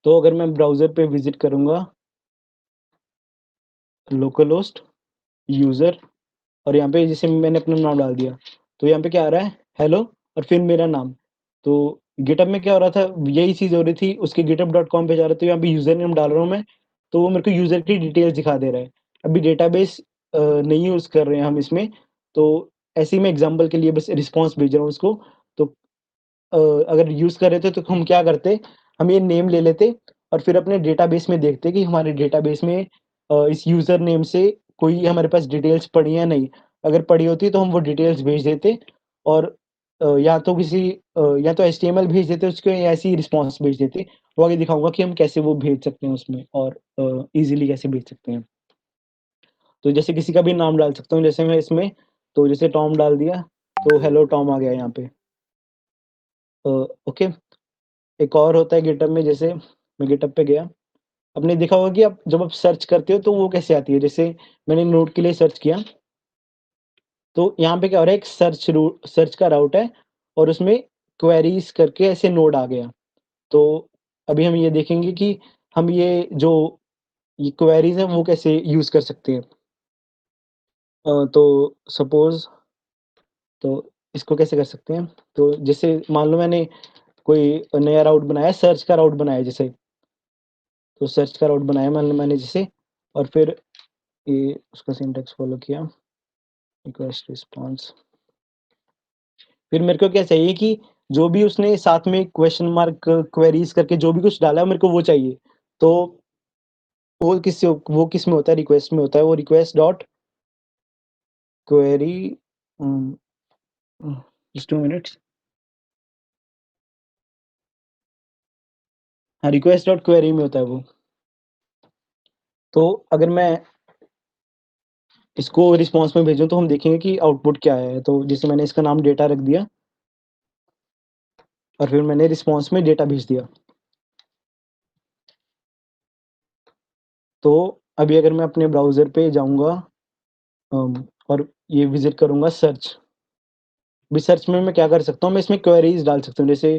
तो अगर मैं ब्राउज़र पे विज़िट करूँगा, लोकलहोस्ट यूज़र, और यहाँ पे जैसे मैंने अपना नाम डाल दिया, तो यहाँ पे क्या आ रहा है, हेलो और फिर मेरा नाम। तो गिटहब में क्या हो रहा था, यही चीज़ हो रही थी, उसके github.com पे जा रहा था, तो यहाँ पे यूज़र नेम डाल रहा हूँ मैं, तो वो मेरे को यूज़र की डिटेल्स दिखा दे रहा है। अभी डेटाबेस नहीं यूज़ कर रहे हैं हम इसमें, तो ऐसे ही मैं एग्ज़ाम्पल के लिए बस रिस्पॉन्स भेज रहा हूँ उसको। तो अ, अगर यूज़ कर रहे थे तो हम क्या करते, हम ये नेम ले लेते और फिर अपने डेटाबेस में देखते कि हमारे डेटाबेस में इस यूज़र नेम से कोई हमारे पास डिटेल्स पड़ी हैं या नहीं। अगर पड़ी होती तो हम वो डिटेल्स भेज देते, और या तो एचटीएमएल भेज देते उसको, या ऐसे ही रिस्पॉन्स भेज देते। वो आगे दिखाऊँगा कि हम कैसे वो भेज सकते हैं उसमें, और ईज़िली कैसे भेज सकते हैं। तो जैसे किसी का भी नाम डाल सकता हूँ, जैसे मैं इसमें, तो जैसे टॉम डाल दिया, तो हेलो टॉम आ गया यहाँ पे। अ, ओके। एक और होता है गिटहब में, जैसे मैं गिटहब पे गया, आपने देखा होगा कि आप जब आप सर्च करते हो तो वो कैसे आती है, जैसे मैंने नोड के लिए सर्च किया, तो यहाँ पे क्या हो रहा है, एक सर्च का राउट है और उसमें क्वेरीज़ करके ऐसे नोड आ गया। तो अभी हम ये देखेंगे कि हम ये क्वेरीज़ हैं वो कैसे यूज़ कर सकते हैं। तो सपोज़, तो इसको कैसे कर सकते हैं, तो जैसे मान लो मैंने कोई नया राउट बनाया, सर्च का राउट बनाया जैसे, तो सर्च का राउट बनाया मैंने जैसे, और फिर ये उसका सिंटैक्स फ़ॉलो किया, रिक्वेस्ट रिस्पॉन्स। फिर मेरे को क्या चाहिए कि जो भी उसने साथ में क्वेश्चन मार्क क्वेरीज़ करके जो भी कुछ डाला है मेरे को वो चाहिए। तो वो किस में होता है, रिक्वेस्ट में होता है, वो रिक्वेस्ट डॉट क्वेरी, उम, जस्ट 2 मिनट्स। हाँ, रिक्वेस्ट डॉट क्वेरी में होता है वो। तो अगर मैं इसको रिस्पॉन्स में भेजूँ तो हम देखेंगे कि आउटपुट क्या है। तो जैसे मैंने इसका नाम डेटा रख दिया और फिर मैंने रिस्पॉन्स में डेटा भेज दिया। तो अभी अगर मैं अपने ब्राउज़र पे जाऊँगा, और ये विज़िट करूँगा सर्च। अभी सर्च में मैं क्या कर सकता हूँ, मैं इसमें क्वेरीज़ डाल सकता हूँ। जैसे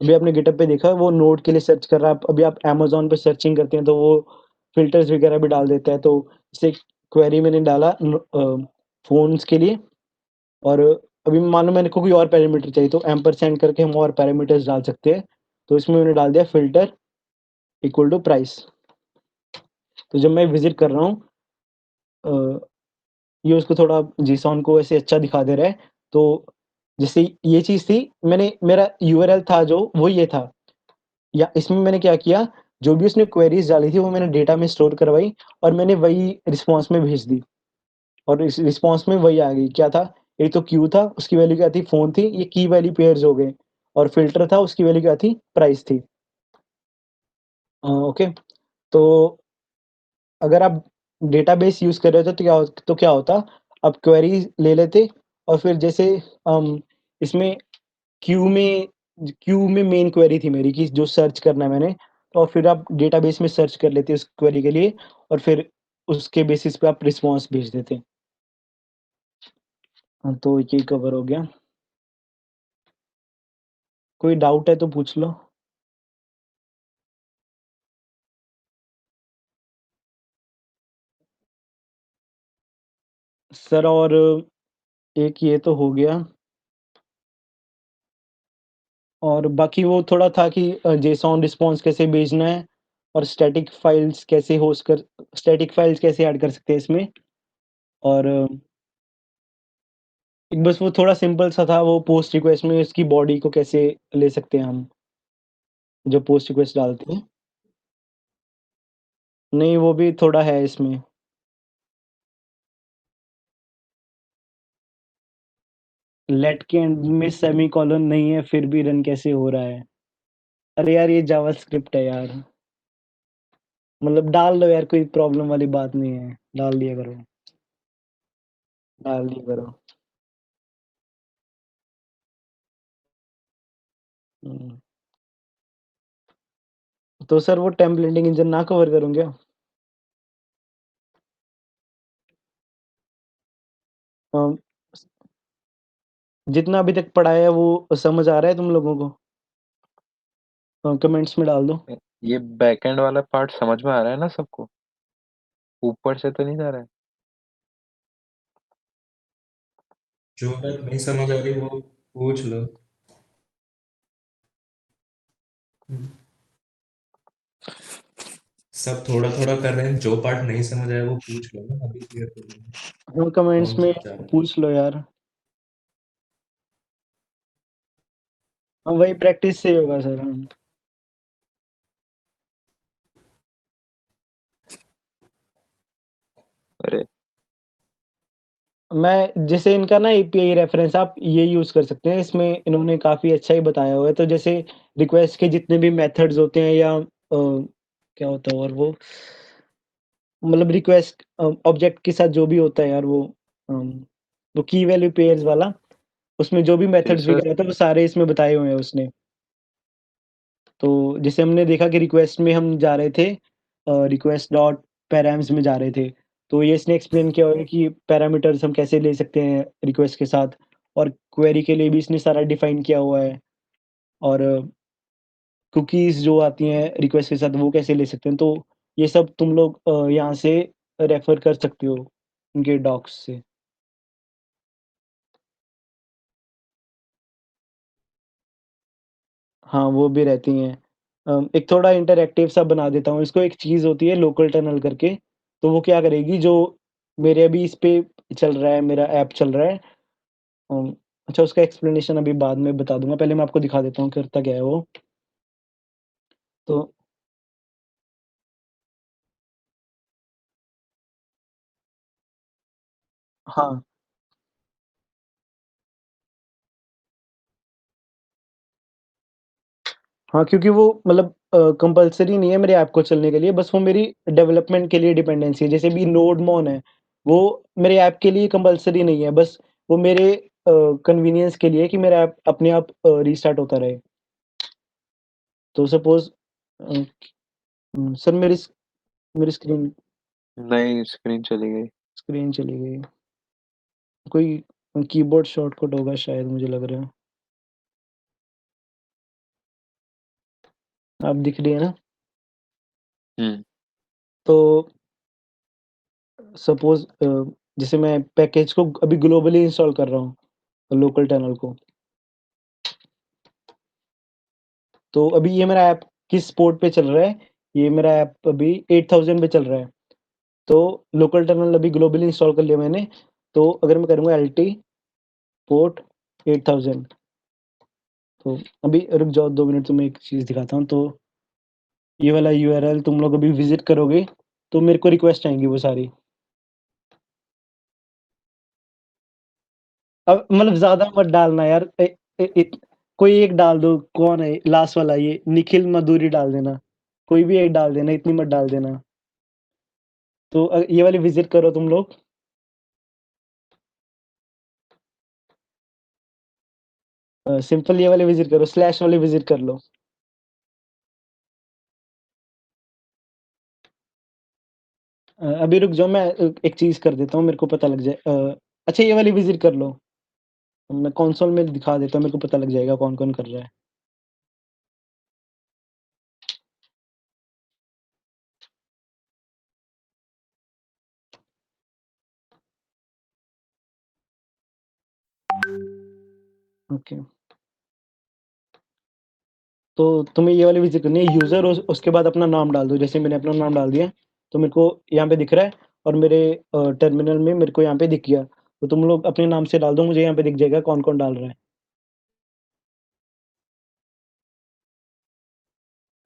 अभी आपने गिटहब पे देखा वो नोड के लिए सर्च कर रहा है, अभी आप अमेज़न पे सर्चिंग करते हैं तो वो फ़िल्टर्स वगैरह भी डाल देता है। तो जैसे क्वेरी मैंने डाला फ़ोन्स के लिए और अभी मान लो मेरे को कोई और पैरामीटर चाहिए तो एम्परसैंड करके हम और पैरामीटर्स डाल सकते हैं। तो इसमें मैंने डाल दिया फ़िल्टर इक्वल टू प्राइस। तो जब मैं विज़िट कर रहा हूँ अ, ये उसको थोड़ा जीसॉन को ऐसे अच्छा दिखा दे रहा है। तो जैसे ये चीज़ थी मैंने मेरा यूआरएल था जो वो ये था। या इसमें मैंने क्या किया, जो भी उसने क्वेरीज़ डाली थी वो मैंने डेटा में स्टोर करवाई और मैंने वही रिस्पॉन्स में भेज दी। और इस रिस्पॉन्स में वही आ गई, क्या था? एक तो क्यू था, उसकी वैल्यू क्या थी? फ़ोन थी, ये की वैल्यू पेयर्स हो गए और फ़िल्टर था, उसकी वैल्यू क्या थी? प्राइस थी। ओके। तो अगर आप डेटाबेस यूज़ कर रहे हो तो क्या होता? आप क्वेरीज़ ले लेते और फिर जैसे इसमें क्यू में क्यू में मेन क्वेरी थी मेरी कि जो सर्च करना है मैंने, तो फिर आप डेटाबेस में सर्च कर लेते उस क्वेरी के लिए और फिर उसके बेसिस पे आप रिस्पॉन्स भेज देते। हाँ, तो ये कवर हो गया। कोई डाउट है तो पूछ लो। सर और एक ये तो हो गया और बाकी वो थोड़ा था कि जेसॉन रिस्पॉन्स कैसे भेजना है और स्टैटिक फाइल्स कैसे ऐड कर सकते हैं इसमें और एक बस वो थोड़ा सिंपल सा था वो पोस्ट रिक्वेस्ट में इसकी बॉडी को कैसे ले सकते हैं हम, जब पोस्ट रिक्वेस्ट डालते हैं। नहीं, वो भी थोड़ा है इसमें। लेट के एंड में सेमीकोलन नहीं है, फिर भी रन कैसे हो रहा है? अरे यार, ये जावास्क्रिप्ट है यार। मतलब डाल दो यार, कोई प्रॉब्लम वाली बात नहीं है, डाल दिया करो, डाल दिया करो। हुँ, तो सर वो टेम्पलेटिंग इंजन ना कवर करूँ क्या? अ, जितना अभी तक पढ़ा है वो समझ आ रहा है तुम लोगों को? कमेंट्स में डाल दो। ये बैकएंड वाला पार्ट समझ में आ रहा है ना सबको? ऊपर से तो नहीं जा रहा है? जो बात नहीं समझ आ रही वो पूछ लो। सब थोड़ा थोड़ा कर रहे हैं, जो पार्ट नहीं समझ आया वो पूछ लो ना, अभी क्लियर कर दूंगा। हाँ, कमेंट्स कौन में सा चाह पूछ लो यार। हाँ, वही प्रैक्टिस से ही होगा सर। हाँ। अरे मैं जैसे इनका ना एपीआई रेफरेंस आप ये यूज़ कर सकते हैं, इसमें इन्होंने काफ़ी अच्छा ही बताया हुआ है। तो जैसे रिक्वेस्ट के जितने भी मेथड्स होते हैं या क्या होता है और वो मतलब रिक्वेस्ट ऑब्जेक्ट के साथ जो भी होता है यार अम, वो की वैल्यू पेयर्स वाला, उसमें जो भी मेथड्स इसमें वगैरह होता है वो सारे इसमें बताए हुए हैं उसने। तो जैसे हमने देखा कि रिक्वेस्ट में हम जा रहे थे रिक्वेस्ट डॉट पैराम्स में जा रहे थे। तो ये इसने एक्सप्लेन किया हुआ है कि पैरामीटर्स हम कैसे ले सकते हैं रिक्वेस्ट के साथ और क्वेरी के लिए भी इसने सारा डिफाइन किया हुआ है और कुकीज़ जो आती हैं रिक्वेस्ट के साथ वो कैसे ले सकते हैं। तो ये सब तुम लोग यहाँ से रेफ़र कर सकते हो उनके डॉक्स से। हाँ, वो भी रहती हैं। एक थोड़ा इंटरैक्टिव सा बना देता हूँ इसको, एक चीज़ होती है लोकल टनल करके, तो वो क्या करेगी जो मेरे अभी इस पे चल रहा है, मेरा ऐप चल रहा है अच्छा उसका एक्सप्लेनेशन अभी बाद में बता दूँगा, पहले मैं आपको दिखा देता हूँ करता क्या है वो। तो हाँ, हाँ, क्योंकि वो मतलब कंपल्सरी नहीं है मेरे ऐप को चलने के लिए, बस वो मेरी डेवलपमेंट के लिए डिपेंडेंसी है। जैसे अभी नोडमोन है, वो मेरे ऐप के लिए कंपल्सरी नहीं है, बस वो मेरे कन्वीनियंस के लिए है कि मेरा ऐप अपने आप रीस्टार्ट होता रहे। तो सपोज़ सर मेरी स्क्रीन नहीं, स्क्रीन चली गई। स्क्रीन चली गई। कोई कीबोर्ड शॉर्टकट होगा शायद, मुझे लग रहा है। आप दिख रही है ना? हम्म। तो सपोज़ जैसे मैं पैकेज को अभी ग्लोबली इंस्टॉल कर रहा हूँ, लोकल टनल को। तो अभी ये मेरा ऐप किस पोर्ट पे चल रहा है? ये मेरा ऐप अभी 8000 पे चल रहा है। तो लोकल टर्मिनल अभी ग्लोबली इंस्टॉल कर लिया मैंने। तो अगर मैं करूँगा एलटी पोर्ट 8000, तो अभी रुक जाओ 2 मिनट, तुम्हें एक चीज़ दिखाता हूँ। तो ये वाला यूआरएल तुम लोग अभी विज़िट करोगे, तो मेरे को रिक्वेस्ट आएँगी वो सारी। अब मतलब ज़्यादा मत डालना यार। ए ए इत कोई एक डाल दो, कौन है लास्ट वाला, ये निखिल मधुरी डाल देना। कोई भी एक डाल देना, इतनी मत डाल देना। तो ये वाली विज़िट करो तुम लोग। सिंपल ये वाले विज़िट करो, स्लैश वाले विज़िट कर लो। अभी रुक जाओ, मैं एक चीज़ कर देता हूँ, मेरे को पता लग जाए। अच्छा ये वाली विज़िट कर लो। मैं कंसोल में दिखा देता हूँ, मेरे को पता लग जाएगा कौन-कौन कर रहा है। ओके। तो तुम्हें ये वाली विज़िट करनी है, यूज़र उसके बाद अपना नाम डाल दो। जैसे मैंने अपना नाम डाल दिया, तो मेरे को यहाँ पे दिख रहा है, और मेरे टर्मिनल में मेरे को यहाँ पे दिख गया। तो तुम लोग अपने नाम से डाल दो, मुझे यहाँ पे दिख जाएगा कौन-कौन डाल रहा है।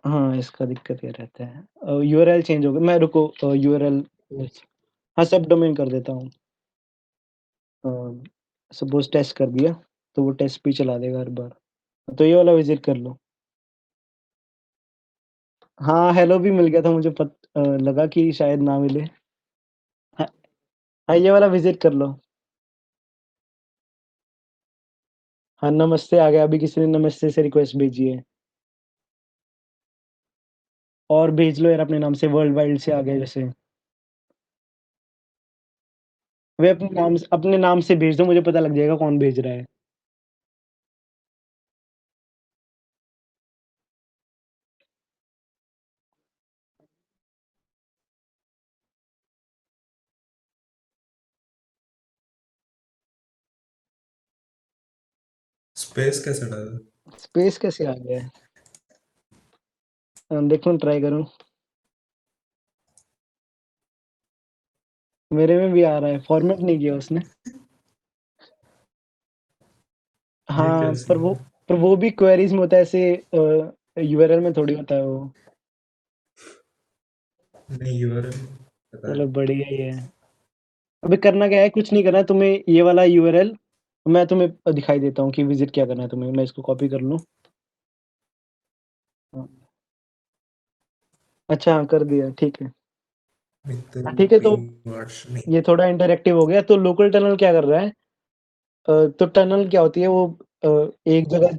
हाँ, इसका दिक्कत ये रहता है। यूआरएल चेंज हो गया। मैं रुको, यूआरएल हाँ, सब डोमेन कर देता हूँ। अ, सपोज़ टेस्ट कर दिया, तो वो टेस्ट पे ही चला देगा हर बार। तो ये वाला विज़िट कर लो। हाँ, हेलो भी मिल गया था मुझे, लगा कि शायद ना मिले। हाँ, हाँ, ये वाला विज़िट कर लो। हाँ, नमस्ते आ गया, अभी किसी ने नमस्ते से रिक्वेस्ट भेजी है। और भेज लो यार अपने नाम से, वर्ल्ड वाइड से आ गया जैसे। वे अपने नाम से भेज दो, मुझे पता लग जाएगा कौन भेज रहा है। स्पेस कैसे डाला? स्पेस कैसे आ गया है? देखो ट्राई करूँ। मेरे में भी आ रहा है, फॉर्मेट नहीं किया उसने। ये हाँ, कैसे है? पर वो भी क्वेरीज़ में होता है, ऐसे यूआरएल में थोड़ी होता है वो। नहीं, यूआरएल पता चलो है। बढ़िया ही है। अबे करना क्या है, कुछ नहीं करना है तुम्हें, ये वाला यूआरएल मैं तुम्हें दिखाई देता हूँ कि विज़िट क्या करना है तुम्हें। मैं इसको कॉपी कर लूँ। हाँ, अच्छा हाँ, कर दिया, ठीक है। नहीं तो हाँ, ठीक है, तो पिंग वाट्स नहीं। ये थोड़ा इंटरैक्टिव हो गया। तो लोकल टनल क्या कर रहा है? तो टनल क्या होती है वो, अ, एक जगह।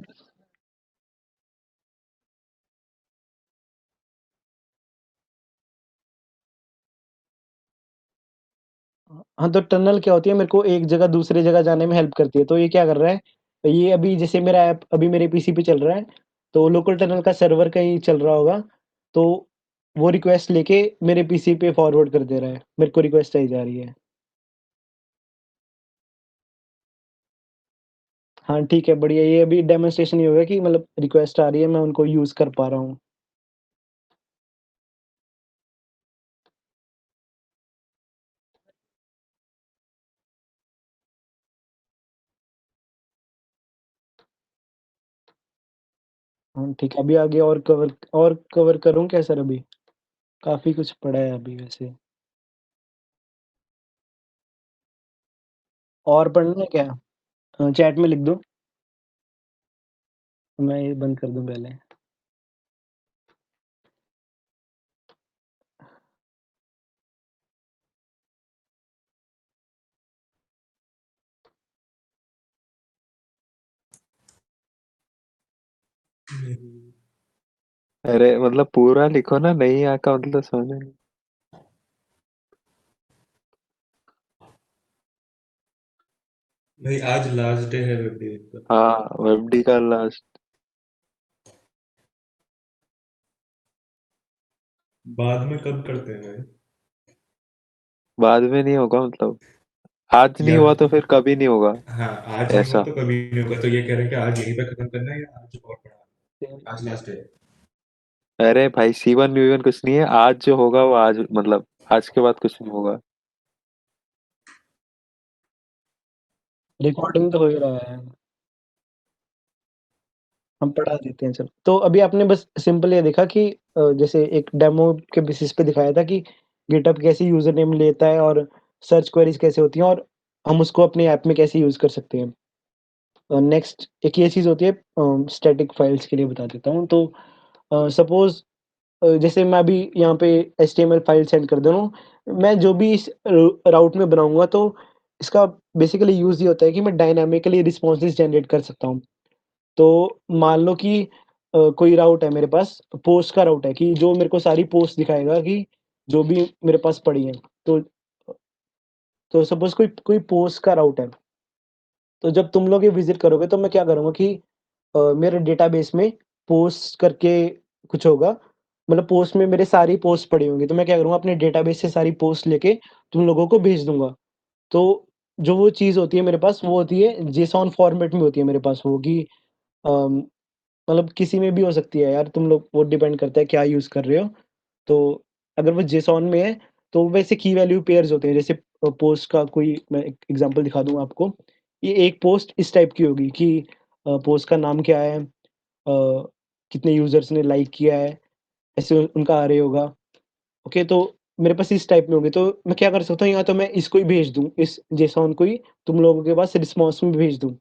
हाँ, तो टनल क्या होती है, मेरे को एक जगह दूसरे जगह जाने में हेल्प करती है। तो ये क्या कर रहा है, ये अभी जैसे मेरा ऐप अभी मेरे पीसी पे चल रहा है, तो लोकल टनल का सर्वर कहीं चल रहा होगा, तो वो रिक्वेस्ट लेके मेरे पीसी पे फॉरवर्ड कर दे रहा है। मेरे को रिक्वेस्ट आई जा रही है। हाँ, ठीक है, बढ़िया। ये अभी डेमोंस्ट्रेशन ही होगा कि मतलब रिक्वेस्ट आ रही है, मैं उनको यूज़ कर पा रहा हूँ। हाँ, ठीक है, अभी आगे और कवर करूँ क्या सर अभी? काफ़ी कुछ पड़ा है अभी वैसे। और पढ़ना है क्या? चैट में लिख दो, मैं ये बंद कर दूँ पहले। नहीं। अरे मतलब पूरा लिखो ना, नहीं आका मतलब समझ नहीं। भाई आज लास्ट डे है वेब डेव का। हाँ, वेबडी का लास्ट। बाद में कब करते हैं भाई? बाद में नहीं होगा मतलब, आज नहीं या हुआ तो फिर कभी नहीं होगा। हाँ, आज नहीं हुआ ऐसा। तो कभी नहीं होगा, तो ये कह रहे हैं कि आज यहीं पे खत्म करना है या आज और पढ़ा, आज लास्ट डे है। अरे भाई, C1 V1 कुछ नहीं है, आज जो होगा वो आज, मतलब आज के बाद कुछ नहीं होगा। रिकॉर्डिंग तो हो ही रहा है। हम पढ़ा देते हैं चलो। तो अभी आपने बस सिंपल ये देखा कि जैसे एक डेमो के बेसिस पे दिखाया था कि गिटहब कैसे यूज़र नेम लेता है और सर्च क्वेरीज़ कैसे होती हैं और हम उसको अपने ऐप में कैसे यूज़ कर सकते हैं। नेक्स्ट एक ये चीज़ होती है स्टैटिक फाइल्स के लिए बता देता हूँ। तो सपोज़ जैसे मैं अभी यहाँ पे एचटीएमएल फाइल सेंड कर दे रहा हूँ, मैं जो भी इस राउट में बनाऊँगा तो इसका बेसिकली यूज़ ये होता है कि मैं डायनामिकली रिस्पॉन्सेज़ जनरेट कर सकता हूँ। तो मान लो कि कोई राउट है मेरे पास, पोस्ट का राउट है कि जो मेरे को सारी पोस्ट दिखाएगा कि जो भी मेरे पास पड़ी हैं। तो सपोज़ कोई कोई पोस्ट का राउट है, तो जब तुम लोग ये विज़िट करोगे तो मैं क्या करूँगा कि मेरे डेटाबेस में पोस्ट करके कुछ होगा, मतलब पोस्ट में मेरे सारी पोस्ट पड़ी होंगी, तो मैं क्या करूँगा अपने डेटाबेस से सारी पोस्ट लेके तुम लोगों को भेज दूँगा। तो जो वो चीज़ होती है मेरे पास, वो होती है जेसॉन फॉर्मेट में होती है मेरे पास वो कि अम मतलब किसी में भी हो सकती है यार, तुम लोग वो डिपेंड करता है क्या यूज़ कर रहे हो। तो अगर वो जेसॉन में है, तो वैसे की वैल्यू पेयर्स होते हैं, जैसे पोस्ट का कोई मैं एक एग्ज़ाम्पल दिखा दूँ आपको। ये एक पोस्ट इस टाइप की होगी कि पोस्ट का नाम क्या है, कितने यूज़र्स ने लाइक किया है, ऐसे उनका अर्रे होगा। ओके, तो मेरे पास इस टाइप में होंगे, तो मैं क्या कर सकता हूँ, या तो मैं इसको ही भेज दूँ, इस जेसॉन को ही तुम लोगों के पास रिस्पॉन्स में भेज दूँ।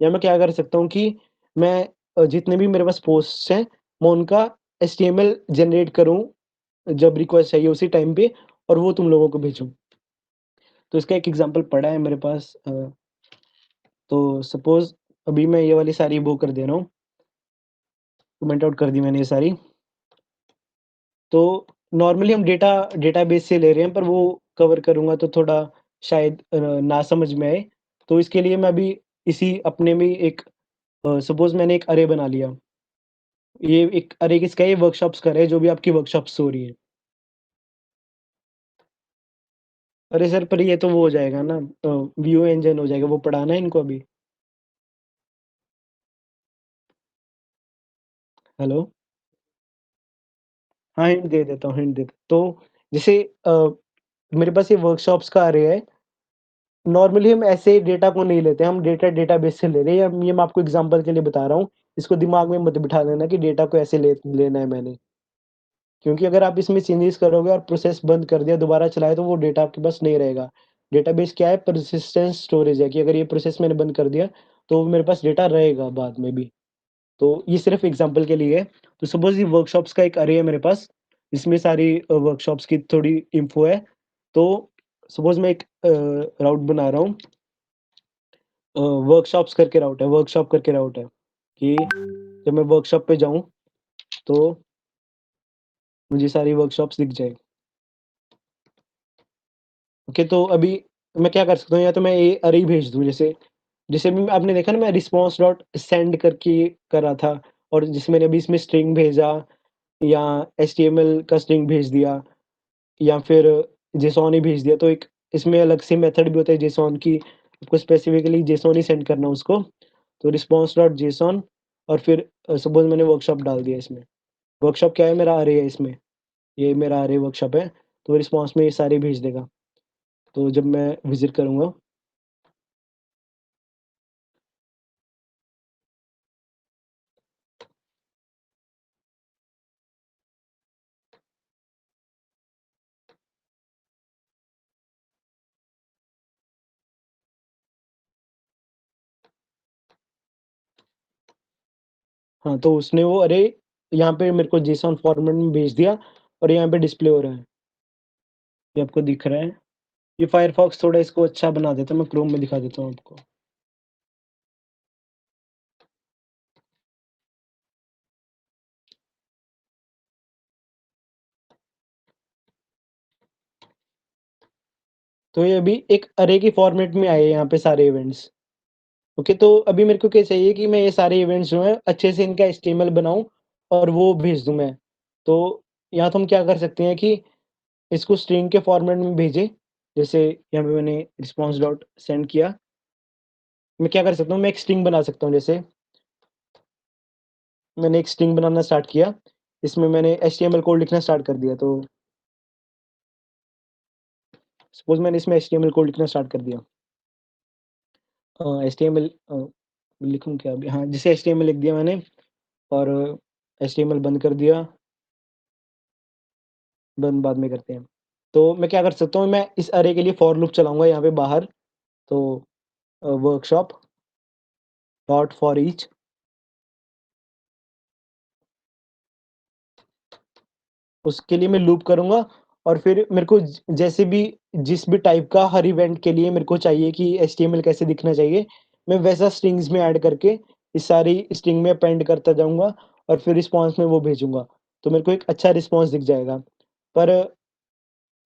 या मैं क्या कर सकता हूँ कि मैं जितने भी मेरे पास पोस्ट्स हैं, मैं उनका एचटीएमएल जनरेट करूँ, जब रिक्वेस्ट चाहिए उसी टाइम पे और वो तुम लोगों को भेजूँ। तो इसका एक एग्ज़ाम्पल पड़ा है मेरे पास तो सपोज़ अभी मैं ये वाली सारी वो कर दे रहा हूँ, कमेंट आउट कर दी मैंने ये सारी। तो नॉर्मली हम डेटाबेस से ले रहे हैं, पर वो कवर करूँगा तो थोड़ा शायद ना समझ में आए। तो इसके लिए मैं अभी इसी अपने में एक सपोज़ मैंने एक अरे बना लिया। ये एक अरे किसका है? ये वर्कशॉप्स का अरे है, जो भी आपकी वर्कशॉप्स हो रही हैं। अरे सर, पर ये तो वो हो जाएगा ना, व्यू इंजन हो जाएगा, वो पढ़ाना है इनको अभी। हेलो? हाँ, हिंट दे देता हूँ, हिंट दे तो जैसे मेरे पास ये वर्कशॉप्स का अरे है। नॉर्मली हम ऐसे डेटा को नहीं लेते, हम डेटाबेस से ले रहे हैं। ये मैं आपको एग्ज़ाम्पल के लिए बता रहा हूँ। इसको दिमाग में मत बिठा लेना कि डेटा को ऐसे लेना है मैंने। क्योंकि अगर आप इसमें चेंजेस करोगे और प्रोसेस बंद कर दिया, दोबारा चलाए, तो वो डेटा आपके पास नहीं रहेगा। डेटाबेस क्या है? पर्सिस्टेंट स्टोरेज है कि अगर ये प्रोसेस मैंने बंद कर दिया, तो मेरे पास डेटा रहेगा बाद में भी। तो ये सिर्फ़ एग्ज़ाम्पल के लिए है। तो सपोज़ ये वर्कशॉप्स का एक अरे है मेरे पास, इसमें सारी वर्कशॉप्स की थोड़ी इन्फो है। तो सपोज़ मैं एक राउट बना रहा हूँ, वर्कशॉप्स करके राउट है, वर्कशॉप करके राउट है कि जब मैं वर्कशॉप पे जाऊँ, तो मुझे सारी वर्कशॉप्स दिख जाएँ। ओके, तो अभी मैं क्या कर सकता हूँ, या तो मैं ये अरे ही भेज दूँ, जैसे जैसे अभी आपने देखा ना, मैं रिस्पॉन्स डॉट सेंड करके कर रहा था, और जैसे मैंने अभी इसमें स्ट्रिंग भेजा या एचटीएमएल का स्ट्रिंग भेज दिया या फिर जेसॉन ही भेज दिया, तो एक इसमें अलग से मेथड भी होता है जेसॉन की, आपको स्पेसिफिकली जेसॉन ही सेंड करना है उसको। तो रिस्पॉन्स डॉट जेसॉन और फिर सपोज़ मैंने वर्कशॉप डाल दिया इसमें। वर्कशॉप क्या है? मेरा अरे है इसमें, ये मेरा अरे वर्कशॉप है, तो रिस्पॉन्स में ये सारे भेज देगा। तो जब मैं विज़िट करूँगा, हाँ, तो उसने वो अरे यहाँ पे मेरे को जेसॉन फॉर्मेट में भेज दिया और यहाँ पे डिस्प्ले हो रहा है। ये आपको दिख रहा है? ये फायरफॉक्स थोड़ा इसको अच्छा बना देता है, मैं क्रोम में दिखा देता हूँ आपको। तो ये अभी एक अरे के फॉर्मेट में आए हैं यहाँ पे सारे इवेंट्स। ओके, तो अभी मेरे को क्या चाहिए कि मैं ये सारे इवेंट्स जो हैं अच्छे से इनका एचटीएमएल बनाऊँ और वो भेज दूँ मैं। तो या तो हम क्या कर सकते हैं कि इसको स्ट्रिंग के फॉर्मेट में भेजें, जैसे यहाँ पे मैंने रिस्पॉन्स डॉट सेंड किया। मैं क्या कर सकता हूँ, मैं एक स्ट्रिंग बना सकता हूँ, जैसे मैंने एक स्ट्रिंग बनाना स्टार्ट किया, इसमें मैंने एचटीएमएल कोड लिखना स्टार्ट कर दिया, तो सपोज़ मैंने इसमें एचटीएमएल कोड लिखना स्टार्ट कर दिया। एचटीएमएल लिखूँ क्या अभी? हाँ, जैसे एचटीएमएल लिख दिया मैंने और एचटीएमएल बंद कर दिया, बंद बाद में करते हैं। तो मैं क्या कर सकता हूँ, मैं इस अरे के लिए फॉर लूप चलाऊँगा यहाँ पे बाहर, तो वर्कशॉप डॉट फॉर ईच, उसके लिए मैं लूप करूँगा और फिर मेरे को जैसे भी जिस भी टाइप का हर इवेंट के लिए मेरे को चाहिए कि एचटीएमएल कैसे दिखना चाहिए, मैं वैसा स्ट्रिंग्स में ऐड करके इस सारी स्ट्रिंग में अपेंड करता जाऊँगा और फिर रिस्पॉन्स में वो भेजूँगा। तो मेरे को एक अच्छा रिस्पॉन्स दिख जाएगा। पर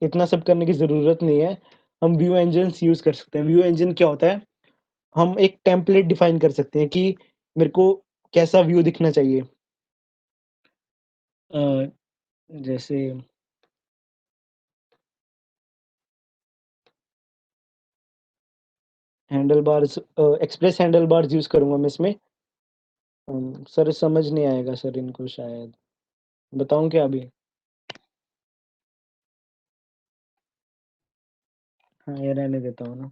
इतना सब करने की ज़रूरत नहीं है, हम व्यू इंजन्स यूज़ कर सकते हैं। व्यू इंजन क्या होता है? हम एक टेम्पलेट डिफाइन कर सकते हैं कि मेरे को कैसा व्यू दिखना चाहिए। अ, जैसे handle bars, express handle bars use करूँगा मैं इसमें। सर समझ नहीं आएगा सर इनको शायद। बताऊँ क्या अभी? हाँ, ये रहने देता हूँ ना।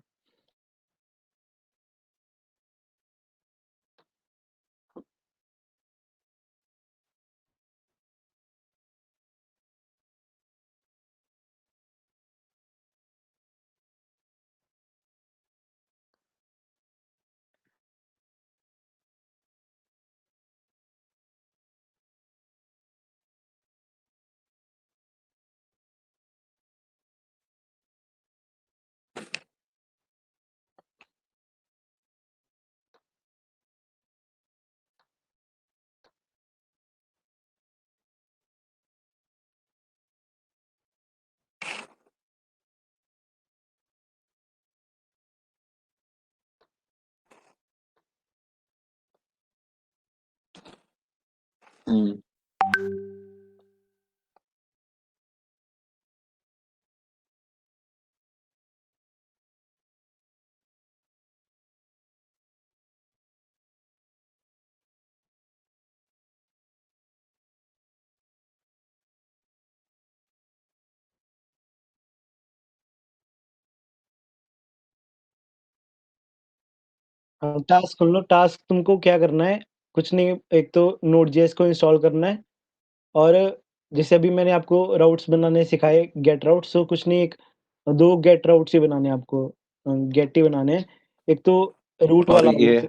हुँ। हाँ, टास्क खोल लो, टास्क तुमको क्या करना है, कुछ नहीं, एक तो नोड.जेएस को इंस्टॉल करना है और जैसे अभी मैंने आपको राउट्स बनाने सिखाए, गेट राउट्स, तो कुछ नहीं, एक 2 गेट राउट्स ही बनाने हैं आपको, गेट ही बनाने हैं। एक तो रूट और वाला हो गया,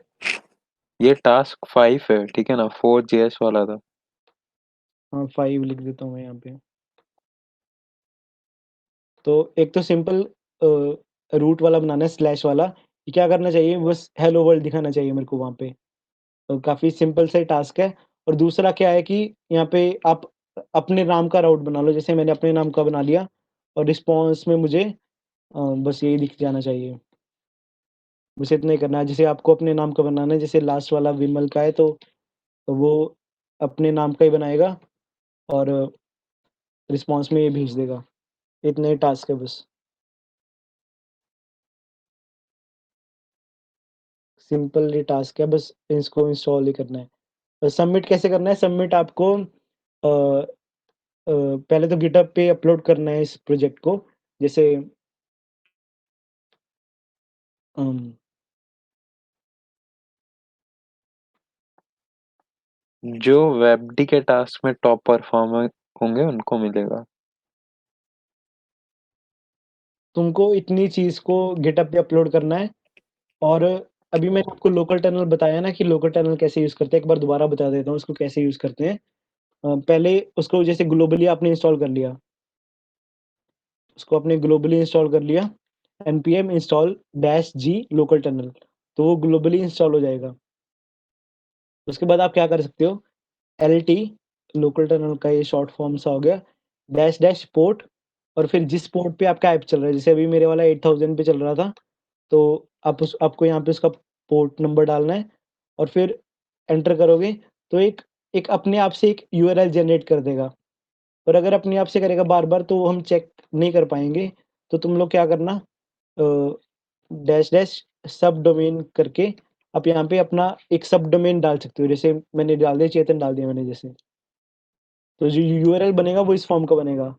ये टास्क 5 है, ठीक है ना? 4 जेएस वाला था। हाँ, 5 लिख देता हूँ मैं यहाँ पे। तो एक तो सिंपल रूट वाला बनाना है, स्लैश वाला। ये क्या करना चाहिए, बस हेलो वर्ल्ड दिखाना चाहिए मेरे को वहाँ पे। तो काफ़ी सिंपल सा ही टास्क है। और दूसरा क्या है कि यहाँ पे आप अपने नाम का राउट बना लो, जैसे मैंने अपने नाम का बना लिया और रिस्पॉन्स में मुझे बस यही दिख जाना चाहिए। बस इतना ही करना है। जैसे आपको अपने नाम का बनाना है, जैसे लास्ट वाला विमल का है, तो वो अपने नाम का ही बनाएगा और रिस्पॉन्स में ये भेज देगा। इतना ही टास्क है बस। सिंपल ये टास्क है, बस इसको इंस्टॉल ही करना है। सबमिट कैसे करना है? सबमिट आपको पहले तो गिटहब पे अपलोड करना है इस प्रोजेक्ट को। जैसे अम, जो वेबडी के टास्क में टॉप परफॉर्मर होंगे उनको मिलेगा। तुमको इतनी चीज़ को गिटहब पे अपलोड करना है और अभी मैंने आपको लोकल टनल बताया ना कि लोकल टनल कैसे यूज़ करते हैं, एक बार दोबारा बता देता हूँ उसको कैसे यूज़ करते हैं। पहले उसको जैसे ग्लोबली आपने इंस्टॉल कर लिया, उसको आपने ग्लोबली इंस्टॉल कर लिया, npm install -g local tunnel, तो वो ग्लोबली इंस्टॉल हो जाएगा। उसके बाद आप क्या कर सकते हो, lt लोकल टनल का ये शॉर्ट फॉर्म सा हो गया, डैश डैश पोर्ट और फिर जिस पोर्ट पे आपका ऐप चल रहा है, जैसे अभी मेरे वाला 8000 पे चल रहा था, तो आप उस आपको यहाँ पे उसका पोर्ट नंबर डालना है और फिर एंटर करोगे तो एक एक अपने आप से एक यूआरएल जनरेट कर देगा। और अगर अपने आप से करेगा बार-बार तो हम चेक नहीं कर पाएँगे। तो तुम लोग क्या करना डैश डैश सब डोमेन करके आप यहाँ पे अपना एक सब डोमेन डाल सकते हो। जैसे मैंने डाल दिया चेतन डाल दिया मैंने जैसे। तो जो यूआरएल बनेगा वो इस फॉर्म का बनेगा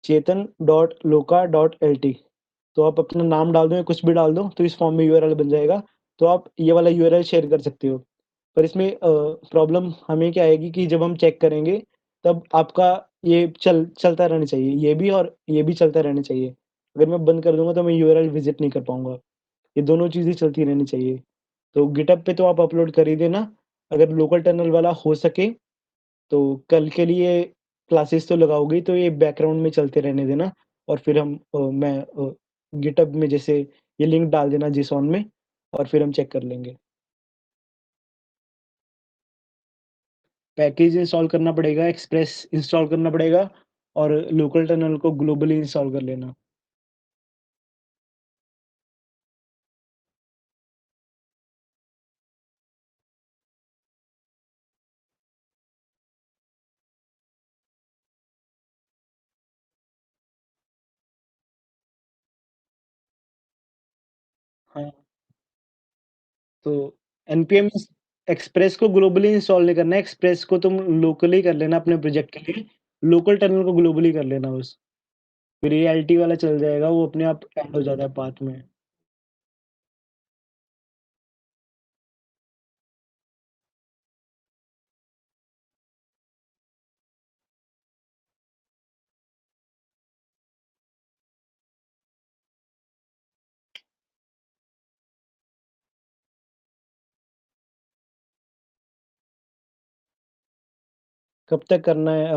chetan.loka.lt। तो आप अपना नाम डाल दो या कुछ भी डाल दो तो इस फॉर्म में यूआरएल बन जाएगा। तो आप ये वाला यूआरएल शेयर कर सकते हो। पर इसमें प्रॉब्लम हमें क्या आएगी कि जब हम चेक करेंगे तब आपका ये चलता रहना चाहिए। ये भी और ये भी चलता रहना चाहिए। अगर मैं बंद कर दूँगा तो मैं यूआरएल विज़िट नहीं कर पाऊँगा। ये दोनों चीज़ें चलती रहनी चाहिए। तो गिटहब पे तो आप अपलोड कर ही देना। अगर लोकल टनल वाला हो सके तो कल के लिए क्लासेस तो लगाओगे तो ये बैकग्राउंड में चलते रहने देना और फिर मैं गिटहब में जैसे ये लिंक डाल देना जेसॉन में और फिर हम चेक कर लेंगे। पैकेज इंस्टॉल करना पड़ेगा, एक्सप्रेस इंस्टॉल करना पड़ेगा और लोकल टनल को ग्लोबली इंस्टॉल कर लेना। हाँ, तो एनपीएम एक्सप्रेस को ग्लोबली इंस्टॉल नहीं करना है, एक्सप्रेस को तुम लोकली कर लेना अपने प्रोजेक्ट के लिए, लोकल टनल को ग्लोबली कर लेना बस। फिर ये एलटी वाला चल जाएगा, वो अपने आप ऐड हो जाता है पाथ में। कब तक करना है?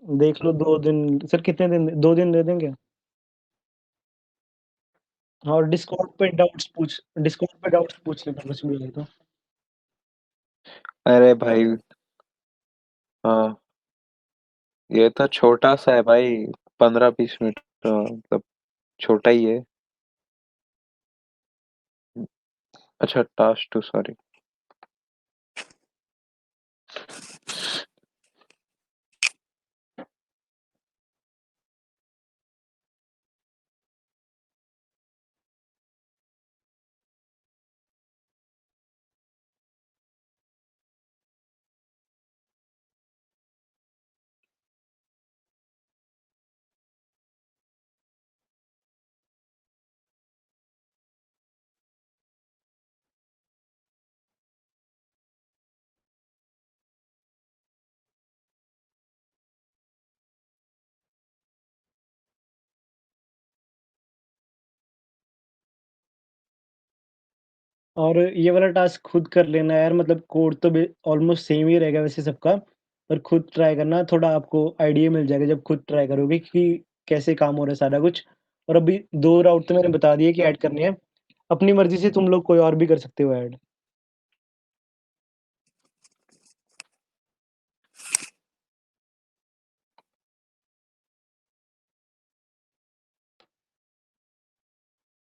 देख लो 2 दिन सर कितने दिन 2 दिन दे दें क्या? हाँ, और डिस्कॉर्ड पे डाउट्स पूछ लेना कुछ भी है तो। अरे भाई, हाँ, ये तो छोटा सा है भाई, 15-20 मिनट, मतलब छोटा ही है। अच्छा, टास्क टू, सॉरी। और ये वाला टास्क खुद कर लेना यार, मतलब कोड तो बे ऑलमोस्ट सेम ही रहेगा वैसे सबका, पर खुद ट्राई करना, थोड़ा आपको आइडिया मिल जाएगा जब खुद ट्राई करोगे कि कैसे काम हो रहा है सारा कुछ। और अभी 2 राउट तो मैंने बता दिए कि ऐड करने हैं। अपनी मर्ज़ी से तुम लोग कोई और भी कर सकते हो ऐड।